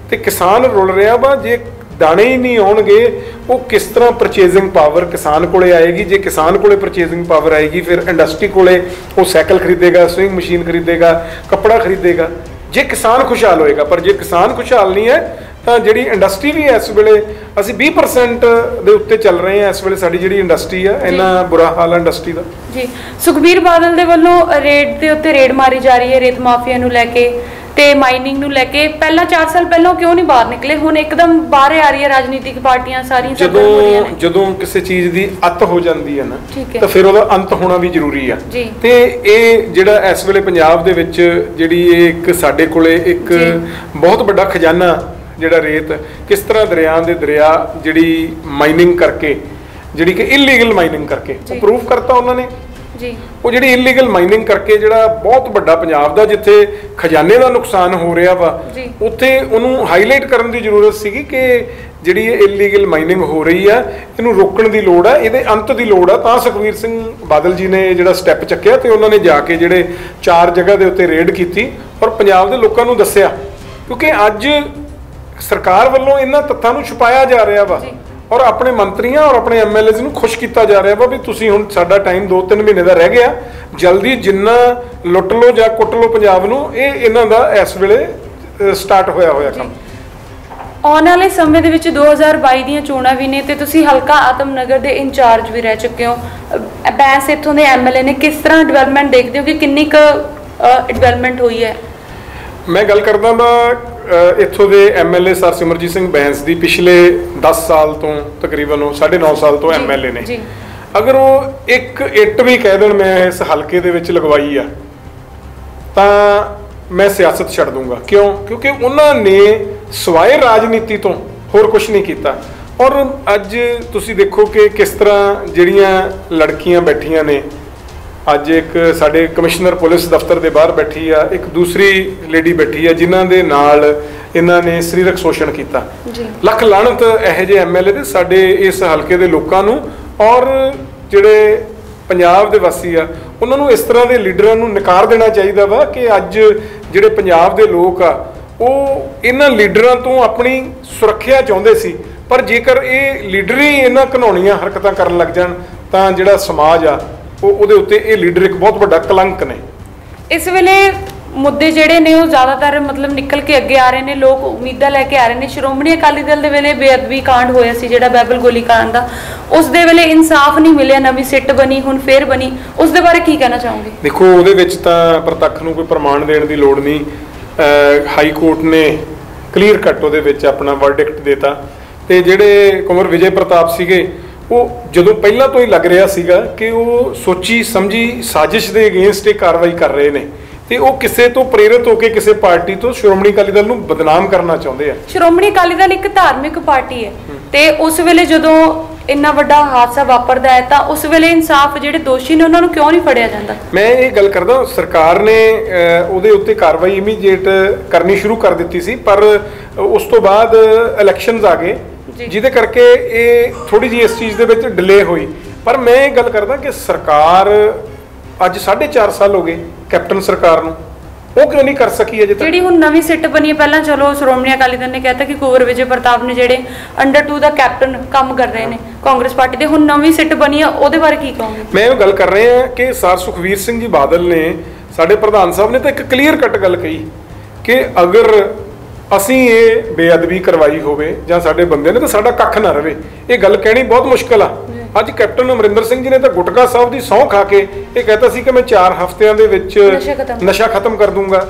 ਤੇ ਕਿਸਾਨ ਰੁਲ ਰਿਹਾ ਵਾ। ਜੇ ਦਾਣੇ ਹੀ ਨਹੀਂ ਆਉਣਗੇ ਉਹ ਕਿਸ ਤਰ੍ਹਾਂ ਪਰਚੇਜ਼ਿੰਗ ਪਾਵਰ ਕਿਸਾਨ ਕੋਲੇ ਆਏਗੀ? ਜੇ ਕਿਸਾਨ ਕੋਲੇ ਪਰਚੇਜ਼ਿੰਗ ਪਾਵਰ ਆਏਗੀ ਫਿਰ ਇੰਡਸਟਰੀ ਕੋਲੇ ਉਹ ਸਾਈਕਲ ਖਰੀਦੇਗਾ, ਸਵਿੰਗ ਮਸ਼ੀਨ ਖਰੀਦੇਗਾ, ਕੱਪੜਾ ਖਰੀਦੇਗਾ, ਜੇ ਕਿਸਾਨ ਖੁਸ਼ਹਾਲ ਹੋਏਗਾ। ਪਰ ਜੇ ਕਿਸਾਨ ਖੁਸ਼ਹਾਲ ਨਹੀਂ ਹੈ ਤਾਂ ਜਿਹੜੀ ਇੰਡਸਟਰੀ ਵੀ ਇਸ ਵੇਲੇ ਅਸੀਂ 20% ਦੇ ਉੱਤੇ ਚੱਲ ਰਹੇ ਹਾਂ। ਇਸ ਵੇਲੇ ਸਾਡੀ ਜਿਹੜੀ ਇੰਡਸਟਰੀ ਆ, ਇੰਨਾ ਬੁਰਾ ਹਾਲ ਹੈ ਇੰਡਸਟਰੀ ਦਾ ਜੀ। ਸੁਖਬੀਰ ਬਾਦਲ ਦੇ ਵੱਲੋਂ ਰੇਡ ਦੇ ਉੱਤੇ ਰੇਡ ਮਾਰੀ ਜਾ ਰਹੀ ਹੈ, ਰੇਤ ਮਾਫੀਆ ਨੂੰ ਲੈ ਕੇ ਤੇ ਮਾਈਨਿੰਗ ਨੂੰ ਲੈ ਕੇ। ਪਹਿਲਾਂ 4 ਸਾਲ ਪਹਿਲਾਂ ਕਿਉਂ ਨਹੀਂ ਬਾਹਰ ਨਿਕਲੇ? ਹੁਣ ਇੱਕਦਮ ਬਾਹਰ ਆ ਰਹੀ ਹੈ ਰਾਜਨੀਤਿਕ ਪਾਰਟੀਆਂ ਸਾਰੀਆਂ। ਜਦੋਂ ਕਿਸੇ ਚੀਜ਼ ਦੀ ਅੱਤ ਹੋ ਜਾਂਦੀ ਹੈ ਨਾ ਤਾਂ ਫਿਰ ਉਹਦਾ ਅੰਤ ਹੋਣਾ ਵੀ ਜ਼ਰੂਰੀ ਆ। ਤੇ ਇਹ ਜਿਹੜਾ ਇਸ ਵੇਲੇ ਪੰਜਾਬ ਦੇ ਵਿੱਚ ਜਿਹੜੀ ਇਹ ਇੱਕ ਸਾਡੇ ਕੋਲੇ ਇੱਕ ਬਹੁਤ ਵੱਡਾ ਖਜ਼ਾਨਾ ਜਿਹੜਾ ਰੇਤ, ਕਿਸ ਤਰ੍ਹਾਂ ਦਰਿਆ ਦੇ ਦਰਿਆ ਜਿਹੜੀ ਮਾਈਨਿੰਗ ਕਰਕੇ, ਜਿਹੜੀ ਕਿ ਇਲੀਗਲ ਮਾਈਨਿੰਗ ਕਰਕੇ ਉਹ ਪ੍ਰੂਫ ਕਰਤਾ ਉਹਨਾਂ ਨੇ ਜੀ। ਉਹ ਜਿਹੜੀ ਇਲੀਗਲ ਮਾਈਨਿੰਗ ਕਰਕੇ ਜਿਹੜਾ ਬਹੁਤ ਵੱਡਾ ਪੰਜਾਬ ਦਾ ਜਿੱਥੇ ਖਜ਼ਾਨੇ ਦਾ ਨੁਕਸਾਨ ਹੋ ਰਿਹਾ ਵਾ, ਉੱਥੇ ਉਹਨੂੰ ਹਾਈਲਾਈਟ ਕਰਨ ਦੀ ਜ਼ਰੂਰਤ ਸੀਗੀ ਕਿ ਜਿਹੜੀ ਇਹ ਇਲੀਗਲ ਮਾਈਨਿੰਗ ਹੋ ਰਹੀ ਆ ਇਹਨੂੰ ਰੋਕਣ ਦੀ ਲੋੜ ਆ, ਇਹਦੇ ਅੰਤ ਦੀ ਲੋੜ ਆ। ਤਾਂ ਸੁਖਬੀਰ ਸਿੰਘ ਬਾਦਲ ਜੀ ਨੇ ਜਿਹੜਾ ਸਟੈਪ ਚੱਕਿਆ ਤੇ ਉਹਨਾਂ ਨੇ ਜਾ ਕੇ ਜਿਹੜੇ 4 ਜਗ੍ਹਾ ਦੇ ਉੱਤੇ ਰੇਡ ਕੀਤੀ ਔਰ ਪੰਜਾਬ ਦੇ ਲੋਕਾਂ ਨੂੰ ਦੱਸਿਆ, ਕਿਉਂਕਿ ਅੱਜ ਸਰਕਾਰ ਵੱਲੋਂ ਇਹਨਾਂ ਤੱਥਾਂ ਨੂੰ ਛੁਪਾਇਆ ਜਾ ਰਿਹਾ ਵਾ ਔਰ ਆਪਣੇ ਮੰਤਰੀਆਂ ਔਰ ਆਪਣੇ ਐਮਐਲਏਜ਼ ਨੂੰ ਖੁਸ਼ ਕੀਤਾ ਜਾ ਰਿਹਾ ਵਾ ਵੀ ਤੁਸੀਂ ਹੁਣ ਸਾਡਾ ਟਾਈਮ 2-3 ਮਹੀਨੇ ਦਾ ਰਹਿ ਗਿਆ, ਜਲਦੀ ਜਿੰਨਾ ਲੁੱਟ ਲਓ ਜਾਂ ਕੁੱਟ ਲਓ ਪੰਜਾਬ ਨੂੰ। ਇਹ ਇਹਨਾਂ ਦਾ ਇਸ ਵੇਲੇ ਸਟਾਰਟ ਹੋਇਆ ਕੰਮ। ਆਉਣ ਵਾਲੇ ਸਮੇਂ ਦੇ ਵਿੱਚ 2022 ਦੀਆਂ ਚੋਣਾਂ ਵੀ ਨੇ ਤੇ ਤੁਸੀਂ ਹਲਕਾ ਆਤਮਨਗਰ ਦੇ ਇੰਚਾਰਜ ਵੀ ਰਹਿ ਚੁੱਕੇ ਹੋ। ਬੈਂਸ ਇੱਥੋਂ ਦੇ ਐਮਐਲਏ ਨੇ, ਕਿਸ ਤਰ੍ਹਾਂ ਡਿਵੈਲਪਮੈਂਟ ਦੇਖਦੇ ਹੋ ਕਿ ਕਿੰਨੀ ਕੁ ਡਿਵੈਲਪਮੈਂਟ ਹੋਈ ਹੈ? ਮੈਂ ਗੱਲ ਕਰਦਾ ਵਾ ਇੱਥੋਂ ਦੇ ਐਮਐਲਏ ਸਰ ਸਿਮਰਜੀਤ ਸਿੰਘ ਬੈਂਸ ਦੀ। ਪਿਛਲੇ 10 ਸਾਲ ਤੋਂ ਤਕਰੀਬਨ 9.5 ਸਾਲ ਤੋਂ ਐਮਐਲਏ ਨੇ। ਅਗਰ ਉਹ ਇੱਕ ਇੱਟ ਵੀ ਕਹਿ ਦੇਣ ਮੈਂ ਇਸ ਹਲਕੇ ਦੇ ਵਿੱਚ ਲਗਵਾਈ ਆ ਤਾਂ ਮੈਂ ਸਿਆਸਤ ਛੱਡ ਦੂੰਗਾ। ਕਿਉਂ? ਕਿਉਂਕਿ ਉਹਨਾਂ ਨੇ ਸਵਾਏ ਰਾਜਨੀਤੀ ਤੋਂ ਹੋਰ ਕੁਝ ਨਹੀਂ ਕੀਤਾ। ਔਰ ਅੱਜ ਤੁਸੀਂ ਦੇਖੋ ਕਿ ਕਿਸ ਤਰ੍ਹਾਂ ਜਿਹੜੀਆਂ ਲੜਕੀਆਂ ਬੈਠੀਆਂ ਨੇ, ਅੱਜ ਇੱਕ ਸਾਡੇ ਕਮਿਸ਼ਨਰ ਪੁਲਿਸ ਦਫ਼ਤਰ ਦੇ ਬਾਹਰ ਬੈਠੀ ਆ, ਇੱਕ ਦੂਸਰੀ ਲੇਡੀ ਬੈਠੀ ਆ ਜਿਨ੍ਹਾਂ ਦੇ ਨਾਲ ਇਹਨਾਂ ਨੇ ਸਰੀਰਕ ਸ਼ੋਸ਼ਣ ਕੀਤਾ। ਲੱਖ ਲਾਹਨਤ ਇਹੋ ਜਿਹੇ ਐਮਐਲਏ ਦੇ ਸਾਡੇ ਇਸ ਹਲਕੇ ਦੇ ਲੋਕਾਂ ਨੂੰ। ਔਰ ਜਿਹੜੇ ਪੰਜਾਬ ਦੇ ਵਾਸੀ ਆ ਉਹਨਾਂ ਨੂੰ ਇਸ ਤਰ੍ਹਾਂ ਦੇ ਲੀਡਰਾਂ ਨੂੰ ਨਕਾਰ ਦੇਣਾ ਚਾਹੀਦਾ ਵਾ ਕਿ ਅੱਜ ਜਿਹੜੇ ਪੰਜਾਬ ਦੇ ਲੋਕ ਆ ਉਹ ਇਹਨਾਂ ਲੀਡਰਾਂ ਤੋਂ ਆਪਣੀ ਸੁਰੱਖਿਆ ਚਾਹੁੰਦੇ ਸੀ, ਪਰ ਜੇਕਰ ਇਹ ਲੀਡਰ ਹੀ ਇਹਨਾਂ ਘਿਨਾਉਣੀਆਂ ਹਰਕਤਾਂ ਕਰਨ ਲੱਗ ਜਾਣ ਤਾਂ ਜਿਹੜਾ ਸਮਾਜ ਆ ਉਹਦੇ ਉੱਤੇ ਇਹ ਲੀਡਰ ਇੱਕ ਬਹੁਤ ਵੱਡਾ ਕਲੰਕ ਨੇ। ਇਸ ਵੇਲੇ ਮੁੱਦੇ ਜਿਹੜੇ ਨੇ ਉਹ ਜ਼ਿਆਦਾਤਰ ਮਤਲਬ ਨਿਕਲ ਕੇ ਅੱਗੇ ਆ ਰਹੇ ਨੇ, ਲੋਕ ਉਮੀਦਾਂ ਲੈ ਕੇ ਆ ਰਹੇ ਨੇ। ਸ਼੍ਰੋਮਣੀ ਅਕਾਲੀ ਦਲ ਦੇ ਵੇਲੇ ਬੇਅਦਬੀ ਕਾਂਡ ਹੋਇਆ ਸੀ ਜਿਹੜਾ ਬਾਈਬਲ ਗੋਲੀ ਕਾਂਡ ਦਾ, ਉਸ ਦੇ ਵੇਲੇ ਇਨਸਾਫ ਨਹੀਂ ਮਿਲਿਆ, ਨਵੀਂ ਸਿੱਟ ਬਣੀ, ਹੁਣ ਫੇਰ ਬਣੀ। ਉਸ ਦੇ ਬਾਰੇ ਕੀ ਕਹਿਣਾ ਚਾਹੋਗੇ? ਦੇਖੋ, ਉਹਦੇ ਵਿੱਚ ਤਾਂ ਪ੍ਰਤੱਖ ਨੂੰ ਕੋਈ ਪ੍ਰਮਾਣ ਦੇਣ ਦੀ ਲੋੜ ਨਹੀਂ। ਹਾਈ ਕੋਰਟ ਨੇ ਕਲੀਅਰ ਕੱਟ ਉਹਦੇ ਵਿੱਚ ਆਪਣਾ ਵਰਡਿਕਟ ਦਿੱਤਾ ਤੇ ਜਿਹੜੇ ਕੁੰਵਰ ਵਿਜੇ ਪ੍ਰਤਾਪ ਸੀਗੇ ਉਹ ਜਦੋਂ ਪਹਿਲਾਂ ਤੋਂ ਹੀ ਲੱਗ ਰਿਹਾ ਸੀਗਾ ਕਿ ਉਹ ਸੋਚੀ ਸਮਝੀ ਸਾਜ਼ਿਸ਼ ਦੇ ਅਗੇਂਸਟ ਇਹ ਕਾਰਵਾਈ ਕਰ ਰਹੇ ਨੇ ਤੇ ਉਹ ਕਿਸੇ ਤੋਂ ਪ੍ਰੇਰਿਤ ਹੋ ਕੇ ਕਿਸੇ ਪਾਰਟੀ ਤੋਂ ਸ਼੍ਰੋਮਣੀ ਅਕਾਲੀ ਦਲ ਨੂੰ ਬਦਨਾਮ ਕਰਨਾ ਚਾਹੁੰਦੇ ਆ। ਸ਼੍ਰੋਮਣੀ ਅਕਾਲੀ ਦਲ ਇੱਕ ਧਾਰਮਿਕ ਪਾਰਟੀ ਹੈ ਤੇ ਉਸ ਵੇਲੇ ਜਦੋਂ ਇੰਨਾ ਵੱਡਾ ਹਾਦਸਾ ਵਾਪਰਦਾ ਹੈ ਤਾਂ ਉਸ ਵੇਲੇ ਇਨਸਾਫ ਜਿਹੜੇ ਦੋਸ਼ੀ ਨੇ ਉਹਨਾਂ ਨੂੰ ਕਿਉਂ ਨਹੀਂ ਫੜਿਆ ਜਾਂਦਾ? ਮੈਂ ਇਹ ਗੱਲ ਕਰਦਾ, ਸਰਕਾਰ ਨੇ ਉਹਦੇ ਉੱਤੇ ਕਾਰਵਾਈ ਇਮੀਡੀਏਟ ਕਰਨੀ ਸ਼ੁਰੂ ਕਰ ਦਿੱਤੀ ਸੀ, ਪਰ ਉਸ ਤੋਂ ਬਾਅਦ ਇਲੈਕਸ਼ਨਸ ਆ ਗਏ ਜਿਹਦੇ ਕਰਕੇ ਇਹ ਥੋੜੀ ਜਿਹੀ ਇਸ ਚੀਜ਼ ਦੇ ਵਿੱਚ ਡਿਲੇ ਹੋਈ। ਪਰ ਮੈਂ ਇਹ ਗੱਲ ਕਰਦਾ ਕਿ ਸਰਕਾਰ ਅੱਜ 4.5 ਸਾਲ ਹੋ ਗਏ ਕੈਪਟਨ ਸਰਕਾਰ ਨੂੰ, ਉਹ ਕਿਉਂ ਨਹੀਂ ਕਰ ਸਕੀ ਅਜੇ ਤੱਕ? ਜਿਹੜੀ ਹੁਣ ਨਵੀਂ ਸਿੱਟ ਬਣੀ ਹੈ, ਪਹਿਲਾਂ ਚਲੋ ਸ਼੍ਰੋਮਣੀ ਅਕਾਲੀ ਦਲ ਨੇ ਕਹਿਤਾ ਕਿ ਕੁੰਵਰ ਵਿਜੇ ਪ੍ਰਤਾਪ ਨੇ ਜਿਹੜੇ ਅੰਡਰ 2 ਦਾ ਕੈਪਟਨ ਕੰਮ ਕਰ ਰਹੇ ਨੇ ਕਾਂਗਰਸ ਪਾਰਟੀ ਦੇ, ਹੁਣ ਨਵੀਂ ਸਿੱਟ ਬਣੀ ਆ, ਉਹਦੇ ਬਾਰੇ ਕੀ ਕਹੋਗੇ? ਮੈਂ ਇਹ ਗੱਲ ਕਰ ਰਿਹਾ ਕਿ ਸਰ ਸੁਖਵੀਰ ਸਿੰਘ ਜੀ ਬਾਦਲ ਨੇ, ਸਾਡੇ ਪ੍ਰਧਾਨ ਸਾਹਿਬ ਨੇ ਤਾਂ ਇੱਕ ਕਲੀਅਰ ਕੱਟ ਗੱਲ ਕਹੀ ਕਿ ਅਗਰ ਅਸੀਂ ਇਹ ਬੇਅਦਬੀ ਕਰਵਾਈ ਹੋਵੇ ਜਾਂ ਸਾਡੇ ਬੰਦੇ ਨੇ ਤਾਂ ਸਾਡਾ ਕੱਖ ਨਾ ਰਵੇ। ਇਹ ਗੱਲ ਕਹਿਣੀ ਬਹੁਤ ਮੁਸ਼ਕਲ ਆ। ਅੱਜ ਕੈਪਟਨ ਅਮਰਿੰਦਰ ਸਿੰਘ ਜੀ ਨੇ ਤਾਂ ਗੁਟਕਾ ਸਾਹਿਬ ਦੀ ਸਹੁੰ ਖਾ ਕੇ ਇਹ ਕਹਿਤਾ ਸੀ ਕਿ ਮੈਂ 4 ਹਫ਼ਤਿਆਂ ਦੇ ਵਿੱਚ ਨਸ਼ਾ ਖਤਮ ਕਰ ਦੂੰਗਾ।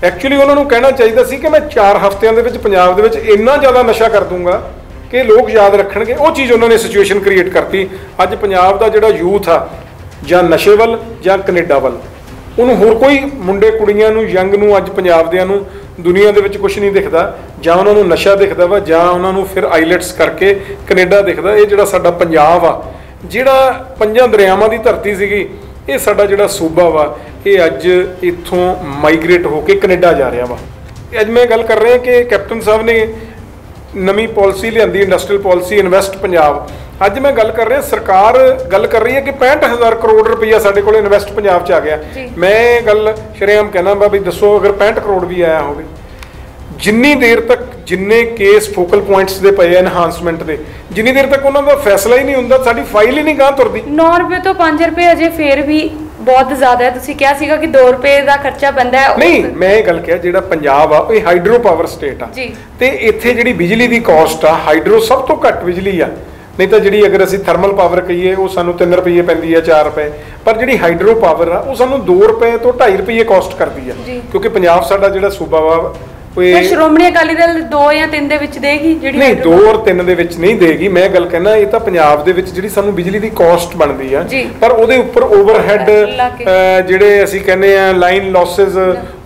ਐਕਚੁਅਲੀ ਉਹਨਾਂ ਨੂੰ ਕਹਿਣਾ ਚਾਹੀਦਾ ਸੀ ਕਿ ਮੈਂ 4 ਹਫ਼ਤਿਆਂ ਦੇ ਵਿੱਚ ਪੰਜਾਬ ਦੇ ਵਿੱਚ ਇੰਨਾ ਜ਼ਿਆਦਾ ਨਸ਼ਾ ਕਰ ਦੂੰਗਾ ਕਿ ਲੋਕ ਯਾਦ ਰੱਖਣਗੇ। ਉਹ ਚੀਜ਼ ਉਹਨਾਂ ਨੇ ਸਿਚੁਏਸ਼ਨ ਕ੍ਰੀਏਟ ਕਰਤੀ। ਅੱਜ ਪੰਜਾਬ ਦਾ ਜਿਹੜਾ ਯੂਥ ਆ ਜਾਂ ਨਸ਼ੇ ਵੱਲ ਜਾਂ ਕੈਨੇਡਾ ਵੱਲ, ਉਹਨੂੰ ਹੋਰ ਕੋਈ ਮੁੰਡੇ ਕੁੜੀਆਂ ਨੂੰ ਯੰਗ ਨੂੰ ਅੱਜ ਪੰਜਾਬ ਦਿਆਂ ਨੂੰ ਦੁਨੀਆ ਦੇ ਵਿੱਚ ਕੁਝ ਨਹੀਂ ਦਿਖਦਾ। ਜਾਂ ਉਹਨਾਂ ਨੂੰ ਨਸ਼ਾ ਦਿਖਦਾ ਵਾ ਜਾਂ ਉਹਨਾਂ ਨੂੰ ਫਿਰ ਆਈਲੈਟਸ ਕਰਕੇ ਕੈਨੇਡਾ ਦਿਖਦਾ। ਇਹ ਜਿਹੜਾ ਸਾਡਾ ਪੰਜਾਬ ਆ, ਜਿਹੜਾ 5 ਦਰਿਆਵਾਂ ਦੀ ਧਰਤੀ ਸੀਗੀ, ਇਹ ਸਾਡਾ ਜਿਹੜਾ ਸੂਬਾ ਵਾ ਇਹ ਅੱਜ ਇੱਥੋਂ ਮਾਈਗ੍ਰੇਟ ਹੋ ਕੇ ਕੈਨੇਡਾ ਜਾ ਰਿਹਾ ਵਾ। ਅੱਜ ਮੈਂ ਗੱਲ ਕਰ ਰਿਹਾ ਕਿ ਕੈਪਟਨ ਸਾਹਿਬ ਨੇ ਨਵੀਂ ਪਾਲਿਸੀ ਲਿਆਂਦੀ, ਇੰਡਸਟਰੀਅਲ ਪਾਲਿਸੀ ਇਨਵੈਸਟ ਪੰਜਾਬ। ਅੱਜ ਮੈਂ ਗੱਲ ਕਰ ਰਿਹਾ, ਸਰਕਾਰ ਗੱਲ ਕਰ ਰਹੀ ਹੈ ਕਿ 65,000 ਕਰੋੜ ਰੁਪਈਆ ਸਾਡੇ ਕੋਲ ਇਨਵੈਸਟ ਪੰਜਾਬ 'ਚ ਆ ਗਿਆ। ਮੈਂ ਗੱਲ ਸ਼ਰੇਆਮ ਕਹਿਣਾ ਵਾ ਵੀ ਦੱਸੋ, ਅਗਰ 65 ਕਰੋੜ ਵੀ ਆਇਆ ਹੋਵੇ, ਜਿੰਨੀ ਦੇਰ ਤੱਕ ਜਿੰਨੇ ਕੇਸ ਫੋਕਲ ਪੁਆਇੰਟਸ ਦੇ ਪਏ ਐਨਹਾਂਸਮੈਂਟ ਦੇ, ਜਿੰਨੀ ਦੇਰ ਤੱਕ ਉਹਨਾਂ ਦਾ ਫੈਸਲਾ ਹੀ ਨਹੀਂ ਹੁੰਦਾ, ਸਾਡੀ ਫਾਈਲ ਹੀ ਨਹੀਂ ਗਾਂ ਤੁਰਦੀ। 9 ਰੁਪਏ ਤੋਂ 5 ਰੁਪਏ ਅਜੇ ਫੇਰ ਵੀ ਬਹੁਤ ਜ਼ਿਆਦਾ ਹੈ। ਤੁਸੀਂ ਕਿਹਾ ਸੀਗਾ ਕਿ 2 ਰੁਪਏ ਦਾ ਖਰਚਾ ਪੈਂਦਾ ਹੈ। ਨਹੀਂ, ਮੈਂ ਇਹ ਗੱਲ ਕਿਹਾ ਜਿਹੜਾ ਪੰਜਾਬ ਆ ਇਹ ਹਾਈਡਰੋ ਪਾਵਰ ਸਟੇਟ ਆ ਤੇ ਇੱਥੇ ਜਿਹੜੀ ਬਿਜਲੀ ਦੀ ਕਾਸਟ ਆ, ਹਾਈਡਰੋ ਸਭ ਤੋਂ ਘੱਟ ਬਿਜਲੀ ਆ। ਨਹੀਂ ਤਾਂ ਜਿਹੜੀ ਅਗਰ ਅਸੀਂ ਥਰਮਲ ਪਾਵਰ ਕਹੀਏ ਉਹ ਸਾਨੂੰ 3 ਰੁਪਏ ਪੈਂਦੀ ਆ, 4 ਰੁਪਏ, ਪਰ ਜਿਹੜੀ ਹਾਈਡਰੋ ਪਾਵਰ ਆ ਉਹ ਸਾਨੂੰ 2 ਰੁਪਏ ਤੋਂ 2.5 ਰੁਪਏ ਕਾਸਟ ਕਰਦੀ ਆ। ਕਿਉਂਕਿ ਪੰਜਾਬ ਸਾਡਾ ਜਿਹੜਾ ਸੂਬਾ ਵਾ ਇਹ ਸ਼੍ਰੋਮਣੀ ਅਕਾਲੀ ਦਲ 2 ਜਾਂ 3 ਦੇ ਵਿੱਚ ਦੇਗੀ, ਜਿਹੜੀ ਨਹੀਂ 2 ਔਰ 3 ਦੇ ਵਿੱਚ ਨਹੀਂ ਦੇਗੀ। ਮੈਂ ਗੱਲ ਕਹਿਣਾ ਇਹ ਤਾਂ ਪੰਜਾਬ ਦੇ ਵਿੱਚ ਜਿਹੜੀ ਸਾਨੂੰ ਬਿਜਲੀ ਦੀ ਕਾਸਟ ਬਣਦੀ ਆ, ਪਰ ਉਹਦੇ ਉੱਪਰ ਓਵਰਹੈਡ ਜਿਹੜੇ ਅਸੀਂ ਕਹਿੰਦੇ ਆ ਲਾਈਨ ਲਾਸਸ,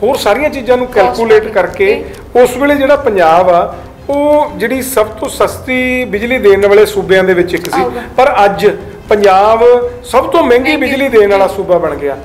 ਹੋਰ ਸਾਰੀਆਂ ਚੀਜ਼ਾਂ ਨੂੰ ਕੈਲਕੂਲੇਟ ਕਰਕੇ ਉਸ ਵੇਲੇ ਜਿਹੜਾ ਪੰਜਾਬ ਆ ਉਹ ਜਿਹੜੀ ਸਭ ਤੋਂ ਸਸਤੀ ਬਿਜਲੀ ਦੇਣ ਵਾਲੇ ਸੂਬਿਆਂ ਦੇ ਵਿੱਚ ਇੱਕ ਸੀ, ਪਰ ਅੱਜ ਪੰਜਾਬ ਸਭ ਤੋਂ ਮਹਿੰਗੀ ਬਿਜਲੀ ਦੇਣ ਵਾਲਾ ਸੂਬਾ ਬਣ ਗਿਆ।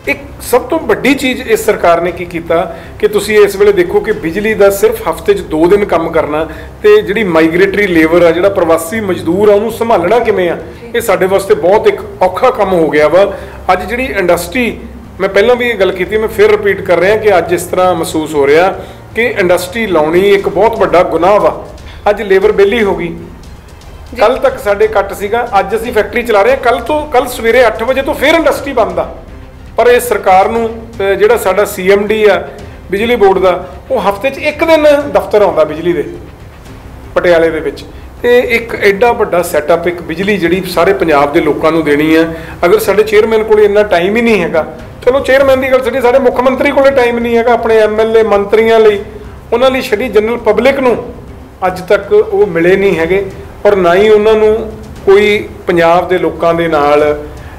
ਇੱਕ ਸਭ ਤੋਂ ਵੱਡੀ ਚੀਜ਼ ਇਸ ਸਰਕਾਰ ਨੇ ਕੀ ਕੀਤਾ ਕਿ ਤੁਸੀਂ ਇਸ ਵੇਲੇ ਦੇਖੋ ਕਿ ਬਿਜਲੀ ਦਾ ਸਿਰਫ ਹਫ਼ਤੇ 'ਚ 2 ਦਿਨ ਕੰਮ ਕਰਨਾ ਤੇ ਜਿਹੜੀ ਮਾਈਗ੍ਰੇਟਰੀ ਲੇਬਰ ਆ, ਜਿਹੜਾ ਪ੍ਰਵਾਸੀ ਮਜ਼ਦੂਰ ਆ, ਉਹਨੂੰ ਸੰਭਾਲਣਾ ਕਿਵੇਂ ਆ, ਇਹ ਸਾਡੇ ਵਾਸਤੇ ਬਹੁਤ ਇੱਕ ਔਖਾ ਕੰਮ ਹੋ ਗਿਆ ਵਾ। ਅੱਜ ਜਿਹੜੀ ਇੰਡਸਟਰੀ, ਮੈਂ ਪਹਿਲਾਂ ਵੀ ਇਹ ਗੱਲ ਕੀਤੀ, ਮੈਂ ਫਿਰ ਰਿਪੀਟ ਕਰ ਰਿਹਾ ਕਿ ਅੱਜ ਇਸ ਤਰ੍ਹਾਂ ਮਹਿਸੂਸ ਹੋ ਰਿਹਾ ਕਿ ਇੰਡਸਟਰੀ ਲਾਉਣੀ ਇੱਕ ਬਹੁਤ ਵੱਡਾ ਗੁਨਾਹ ਵਾ। ਅੱਜ ਲੇਬਰ ਵਿਹਲੀ ਹੋ ਗਈ। ਕੱਲ ਤੱਕ ਸਾਡੇ ਕੱਟ ਸੀਗਾ, ਅੱਜ ਅਸੀਂ ਫੈਕਟਰੀ ਚਲਾ ਰਹੇ ਹਾਂ, ਕੱਲ ਸਵੇਰੇ 8 ਵਜੇ ਤੋਂ ਫਿਰ ਇੰਡਸਟਰੀ ਬੰਦ ਆ। ਪਰ ਇਹ ਸਰਕਾਰ ਨੂੰ ਜਿਹੜਾ ਸਾਡਾ CMD ਆ ਬਿਜਲੀ ਬੋਰਡ ਦਾ, ਉਹ ਹਫ਼ਤੇ 'ਚ 1 ਦਿਨ ਦਫ਼ਤਰ ਆਉਂਦਾ ਬਿਜਲੀ ਦੇ ਪਟਿਆਲੇ ਦੇ ਵਿੱਚ। ਤੇ ਇੱਕ ਐਡਾ ਵੱਡਾ ਸੈਟਅਪ, ਇੱਕ ਬਿਜਲੀ ਜਿਹੜੀ ਸਾਰੇ ਪੰਜਾਬ ਦੇ ਲੋਕਾਂ ਨੂੰ ਦੇਣੀ ਹੈ। ਅਗਰ ਸਾਡੇ ਚੇਅਰਮੈਨ ਕੋਲ ਇੰਨਾ ਟਾਈਮ ਹੀ ਨਹੀਂ ਹੈਗਾ, ਚਲੋ ਚੇਅਰਮੈਨ ਦੀ ਗੱਲ ਛੱਡੀ, ਸਾਡੇ ਮੁੱਖ ਮੰਤਰੀ ਕੋਲੇ ਟਾਈਮ ਨਹੀਂ ਹੈਗਾ ਆਪਣੇ MLA ਮੰਤਰੀਆਂ ਲਈ, ਉਹਨਾਂ ਲਈ ਛੱਡੀ, ਜਨਰਲ ਪਬਲਿਕ ਨੂੰ ਅੱਜ ਤੱਕ ਉਹ ਮਿਲੇ ਨਹੀਂ ਹੈਗੇ। ਔਰ ਨਾ ਹੀ ਉਹਨਾਂ ਨੂੰ ਕੋਈ ਪੰਜਾਬ ਦੇ ਲੋਕਾਂ ਦੇ ਨਾਲ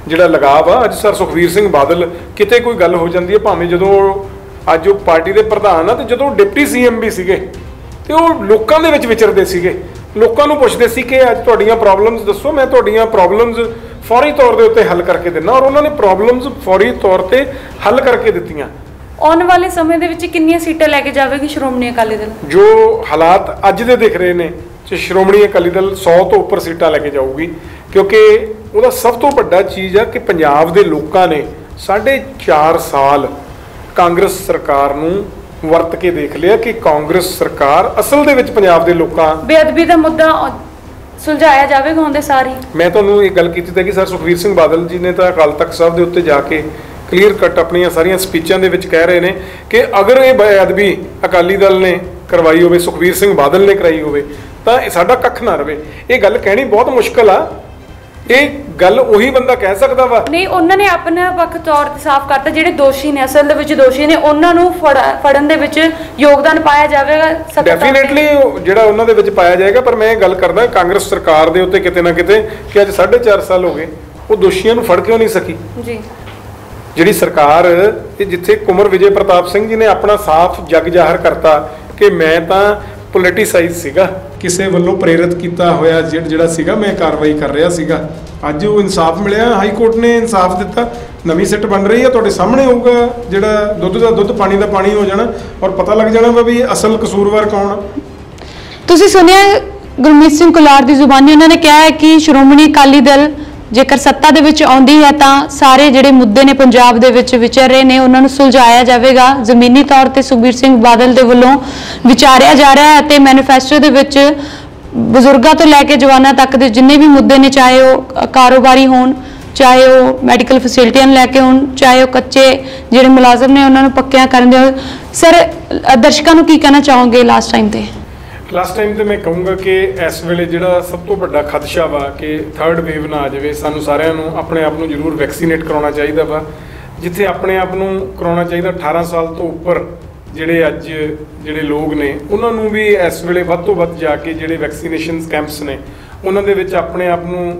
ਜਿਹੜਾ ਲਗਾਵ ਆ। ਅੱਜ ਸਰ ਸੁਖਵੀਰ ਸਿੰਘ ਬਾਦਲ, ਕਿਤੇ ਕੋਈ ਗੱਲ ਹੋ ਜਾਂਦੀ ਹੈ, ਭਾਵੇਂ ਜਦੋਂ ਅੱਜ ਉਹ ਪਾਰਟੀ ਦੇ ਪ੍ਰਧਾਨ ਆ ਤੇ ਜਦੋਂ ਡਿਪਟੀ CM ਵੀ ਸੀਗੇ ਤੇ ਉਹ ਲੋਕਾਂ ਦੇ ਵਿੱਚ ਵਿਚਰਦੇ ਸੀਗੇ, ਲੋਕਾਂ ਨੂੰ ਪੁੱਛਦੇ ਸੀ ਕਿ ਅੱਜ ਤੁਹਾਡੀਆਂ ਪ੍ਰੋਬਲਮਸ ਦੱਸੋ, ਮੈਂ ਤੁਹਾਡੀਆਂ ਪ੍ਰੋਬਲਮਸ ਫੌਰੀ ਤੌਰ ਦੇ ਉੱਤੇ ਹੱਲ ਕਰਕੇ ਦਿੰਦਾ। ਔਰ ਉਹਨਾਂ ਨੇ ਪ੍ਰੋਬਲਮਸ ਫੌਰੀ ਤੌਰ ਤੇ ਹੱਲ ਕਰਕੇ ਦਿੱਤੀਆਂ। ਆਉਣ ਵਾਲੇ ਸਮੇਂ ਦੇ ਵਿੱਚ ਕਿੰਨੀਆਂ ਸੀਟਾਂ ਲੈ ਕੇ ਜਾਵੇਗੀ ਸ਼੍ਰੋਮਣੀ ਅਕਾਲੀ ਦਲ? ਜੋ ਹਾਲਾਤ ਅੱਜ ਦੇ ਦਿਖ ਰਹੇ ਨੇ ਤੇ ਸ਼੍ਰੋਮਣੀ ਅਕਾਲੀ ਦਲ 100 ਤੋਂ ਉੱਪਰ ਸੀਟਾਂ ਲੈ ਕੇ ਜਾਊਗੀ, ਕਿਉਂਕਿ ਉਹਦਾ ਸਭ ਤੋਂ ਵੱਡਾ ਚੀਜ਼ ਆ ਕਿ ਪੰਜਾਬ ਦੇ ਲੋਕਾਂ ਨੇ 4.5 ਸਾਲ ਕਾਂਗਰਸ ਸਰਕਾਰ ਨੂੰ ਵਰਤ ਕੇ ਦੇਖ ਲਿਆ ਕਿ ਕਾਂਗਰਸ ਸਰਕਾਰ ਅਸਲ ਦੇ ਵਿੱਚ ਪੰਜਾਬ ਦੇ ਲੋਕਾਂ, ਬੇਅਦਬੀ ਦਾ ਮੁੱਦਾ ਸੁਲਝਾਇਆ ਜਾਵੇਗਾ ਹੁੰਦੇ ਸਾਰੀ। ਮੈਂ ਤੁਹਾਨੂੰ ਇਹ ਗੱਲ ਕੀਤੀ ਤਾਂ ਕਿ ਸਰ ਸੁਖਵੀਰ ਸਿੰਘ ਬਾਦਲ ਜੀ ਨੇ ਤਾਂ ਅਕਾਲ ਤਖਤ ਸਾਹਿਬ ਦੇ ਉੱਤੇ ਜਾ ਕੇ ਕਲੀਅਰ ਕੱਟ ਆਪਣੀਆਂ ਸਾਰੀਆਂ ਸਪੀਚਾਂ ਦੇ ਵਿੱਚ ਕਹਿ ਰਹੇ ਨੇ ਕਿ ਅਗਰ ਇਹ ਬੇਅਦਬੀ ਅਕਾਲੀ ਦਲ ਨੇ ਕਰਵਾਈ ਹੋਵੇ, ਸੁਖਵੀਰ ਸਿੰਘ ਬਾਦਲ ਨੇ ਕਰਾਈ ਹੋਵੇ, ਤਾਂ ਸਾਡਾ ਕੱਖ ਨਾ ਰਵੇ। ਇਹ ਗੱਲ ਕਹਿਣੀ ਬਹੁਤ ਮੁਸ਼ਕਲ ਆ। ਇਹ ਗੱਲ ਉਹੀ ਬੰਦਾ ਕਹਿ ਸਕਦਾ ਵਾ। ਨਹੀਂ, ਉਹਨਾਂ ਨੇ ਆਪਣਾ ਪੱਖ ਤੌਰ ਤੇ ਸਾਫ਼ ਕਰਤਾ, ਜਿਹੜੇ ਦੋਸ਼ੀ ਨੇ, ਅਸਲ ਦੇ ਵਿੱਚ ਦੋਸ਼ੀ ਨੇ, ਉਹਨਾਂ ਨੂੰ ਫੜਨ ਦੇ ਵਿੱਚ ਯੋਗਦਾਨ ਪਾਇਆ ਜਾਵੇਗਾ। ਡੈਫੀਨੇਟਲੀ ਜਿਹੜਾ ਉਹਨਾਂ ਦੇ ਵਿੱਚ ਪਾਇਆ ਜਾਏਗਾ। ਪਰ ਮੈਂ ਇਹ ਗੱਲ ਕਰਦਾ ਕਾਂਗਰਸ ਸਰਕਾਰ ਦੇ ਉੱਤੇ ਕਿਤੇ ਨਾ ਕਿਤੇ ਕਿ ਅੱਜ 4.5 ਸਾਲ ਹੋ ਗਏ, ਉਹ ਦੋਸ਼ੀਆਂ ਨੂੰ ਫੜ ਕਿਉਂ ਨਹੀਂ ਸਕੀ? ਜੀ, ਜਿਹੜੀ ਸਰਕਾਰ ਜਿੱਥੇ ਕੁੰਵਰ ਵਿਜੇ ਪ੍ਰਤਾਪ ਸਿੰਘ ਜੀ ਨੇ ਆਪਣਾ ਸਾਫ਼ ਜਗ ਜ਼ਾਹਰ ਕਰਤਾ ਕਿ ਮੈਂ ਤਾਂ ਪੋਲੀਟੀਸਾਈਜ਼ ਸੀਗਾ, ਕਿਸੇ ਵੱਲੋਂ ਪ੍ਰੇਰਿਤ ਕੀਤਾ ਹੋਇਆ ਜਿਹੜਾ ਸੀਗਾ, ਮੈਂ ਕਾਰਵਾਈ ਕਰ ਰਿਹਾ ਸੀਗਾ। ਅੱਜ ਉਹ ਇਨਸਾਫ ਮਿਲਿਆ, ਹਾਈ ਕੋਰਟ ਨੇ ਇਨਸਾਫ ਦਿੱਤਾ, ਨਵੀਂ ਸਿੱਟ ਬਣ ਰਹੀ ਹੈ, ਤੁਹਾਡੇ ਸਾਹਮਣੇ ਹੋਊਗਾ। ਜਿਹੜਾ ਦੁੱਧ ਦਾ ਦੁੱਧ, ਪਾਣੀ ਦਾ ਪਾਣੀ ਹੋ ਜਾਣਾ ਔਰ ਪਤਾ ਲੱਗ ਜਾਣਾ ਵਾ ਵੀ ਅਸਲ ਕਸੂਰਵਾਰ ਕੌਣ ਆ। ਤੁਸੀਂ ਸੁਣਿਆ ਗੁਰਮੀਤ ਸਿੰਘ ਕੁਲਾਰ ਦੀ ਜ਼ੁਬਾਨੀ ਉਹਨਾਂ ਨੇ ਕਿਹਾ ਹੈ ਕਿ ਸ਼੍ਰੋਮਣੀ ਅਕਾਲੀ ਦਲ ਜੇਕਰ ਸੱਤਾ ਦੇ ਵਿੱਚ ਆਉਂਦੀ ਹੈ ਤਾਂ ਸਾਰੇ ਜਿਹੜੇ ਮੁੱਦੇ ਨੇ ਪੰਜਾਬ ਦੇ ਵਿੱਚ ਵਿਚਰ ਰਹੇ ਨੇ ਉਹਨਾਂ ਨੂੰ ਸੁਲਝਾਇਆ ਜਾਵੇਗਾ। ਜ਼ਮੀਨੀ ਤੌਰ ਤੇ ਸੁਖਬੀਰ ਸਿੰਘ ਬਾਦਲ ਦੇ ਵੱਲੋਂ ਵਿਚਾਰਿਆ ਜਾ ਰਿਹਾ ਹੈ ਅਤੇ ਮੈਨੀਫੈਸਟੋ ਦੇ ਵਿੱਚ ਬਜ਼ੁਰਗਾਂ ਤੋਂ ਲੈ ਕੇ ਜਵਾਨਾਂ ਤੱਕ ਦੇ ਜਿੰਨੇ ਵੀ ਮੁੱਦੇ ਨੇ, ਚਾਹੇ ਉਹ ਕਾਰੋਬਾਰੀ ਹੋਣ, ਚਾਹੇ ਉਹ ਮੈਡੀਕਲ ਫੈਸਿਲਿਟੀਆਂ ਨੂੰ ਲੈ ਕੇ ਹੋਣ, ਚਾਹੇ ਉਹ ਕੱਚੇ ਜਿਹੜੇ ਮੁਲਾਜ਼ਮ ਨੇ ਉਹਨਾਂ ਨੂੰ ਪੱਕਿਆਂ ਕਰਨ ਦੇ। ਸਰ, ਦਰਸ਼ਕਾਂ ਨੂੰ ਕੀ ਕਹਿਣਾ ਚਾਹੋਗੇ ਲਾਸਟ ਟਾਈਮ ਤੇ ਮੈਂ ਕਹੂੰਗਾ ਕਿ ਇਸ ਵੇਲੇ ਜਿਹੜਾ ਸਭ ਤੋਂ ਵੱਡਾ ਖਦਸ਼ਾ ਵਾ ਕਿ ਥਰਡ ਵੇਵ ਨਾ ਆ ਜਾਵੇ। ਸਾਨੂੰ ਸਾਰਿਆਂ ਨੂੰ ਆਪਣੇ ਆਪ ਨੂੰ ਜ਼ਰੂਰ ਵੈਕਸੀਨੇਟ ਕਰਾਉਣਾ ਚਾਹੀਦਾ ਵਾ। ਜਿੱਥੇ ਆਪਣੇ ਆਪ ਨੂੰ ਕਰਾਉਣਾ ਚਾਹੀਦਾ 18 ਸਾਲ ਤੋਂ ਉੱਪਰ ਜਿਹੜੇ ਅੱਜ ਜਿਹੜੇ ਲੋਕ ਨੇ ਉਹਨਾਂ ਨੂੰ ਵੀ ਇਸ ਵੇਲੇ ਵੱਧ ਤੋਂ ਵੱਧ ਜਾ ਕੇ ਜਿਹੜੇ ਵੈਕਸੀਨੇਸ਼ਨ ਕੈਂਪਸ ਨੇ ਉਹਨਾਂ ਦੇ ਵਿੱਚ ਆਪਣੇ ਆਪ ਨੂੰ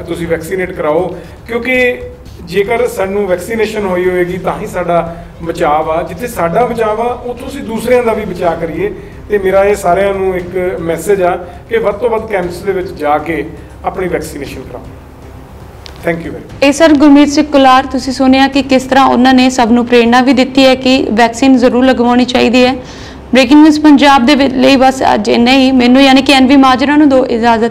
ਤੁਸੀਂ ਵੈਕਸੀਨੇਟ ਕਰਾਓ, ਕਿਉਂਕਿ ਜੇਕਰ ਸਾਨੂੰ ਵੈਕਸੀਨੇਸ਼ਨ ਹੋਈ ਹੋਏਗੀ ਤਾਂ ਹੀ ਸਾਡਾ ਬਚਾਅ ਆ। ਜਿੱਥੇ ਸਾਡਾ ਬਚਾਅ ਆ ਉੱਥੋਂ ਅਸੀਂ ਦੂਸਰਿਆਂ ਦਾ ਵੀ ਬਚਾਅ ਕਰੀਏ। ਤੇ ਮੇਰਾ ਇਹ ਸਾਰਿਆਂ ਨੂੰ ਇੱਕ ਮੈਸੇਜ ਆ ਕਿ ਵੱਧ ਤੋਂ ਵੱਧ ਕੈਂਪਸ ਦੇ ਵਿੱਚ ਜਾ ਕੇ ਆਪਣੀ ਵੈਕਸੀਨੇਸ਼ਨ ਕਰਾਓ। Thank you very. ਇਹ ਸਰ ਗੁਰਮੀਤ ਸਿੰਘ ਕੁਲਾਰ, ਤੁਸੀਂ ਸੁਣਿਆ ਕਿ ਕਿਸ ਤਰ੍ਹਾਂ ਉਹਨਾਂ ਨੇ ਸਭ ਨੂੰ ਪ੍ਰੇਰਣਾ ਵੀ ਦਿੱਤੀ ਹੈ ਕਿ ਵੈਕਸੀਨ ਜ਼ਰੂਰ ਲਗਵਾਉਣੀ ਚਾਹੀਦੀ ਹੈ। ਬ੍ਰੇਕਿੰਗ ਨਿਊਜ਼ ਪੰਜਾਬ ਦੇ ਲਈ ਬਸ ਅੱਜ ਇੰਨਾ ਹੀ। ਮੈਨੂੰ ਯਾਨੀ ਕਿ NV ਮਾਜਰਾ ਨੂੰ ਦਿਓ ਇਜਾਜ਼ਤ।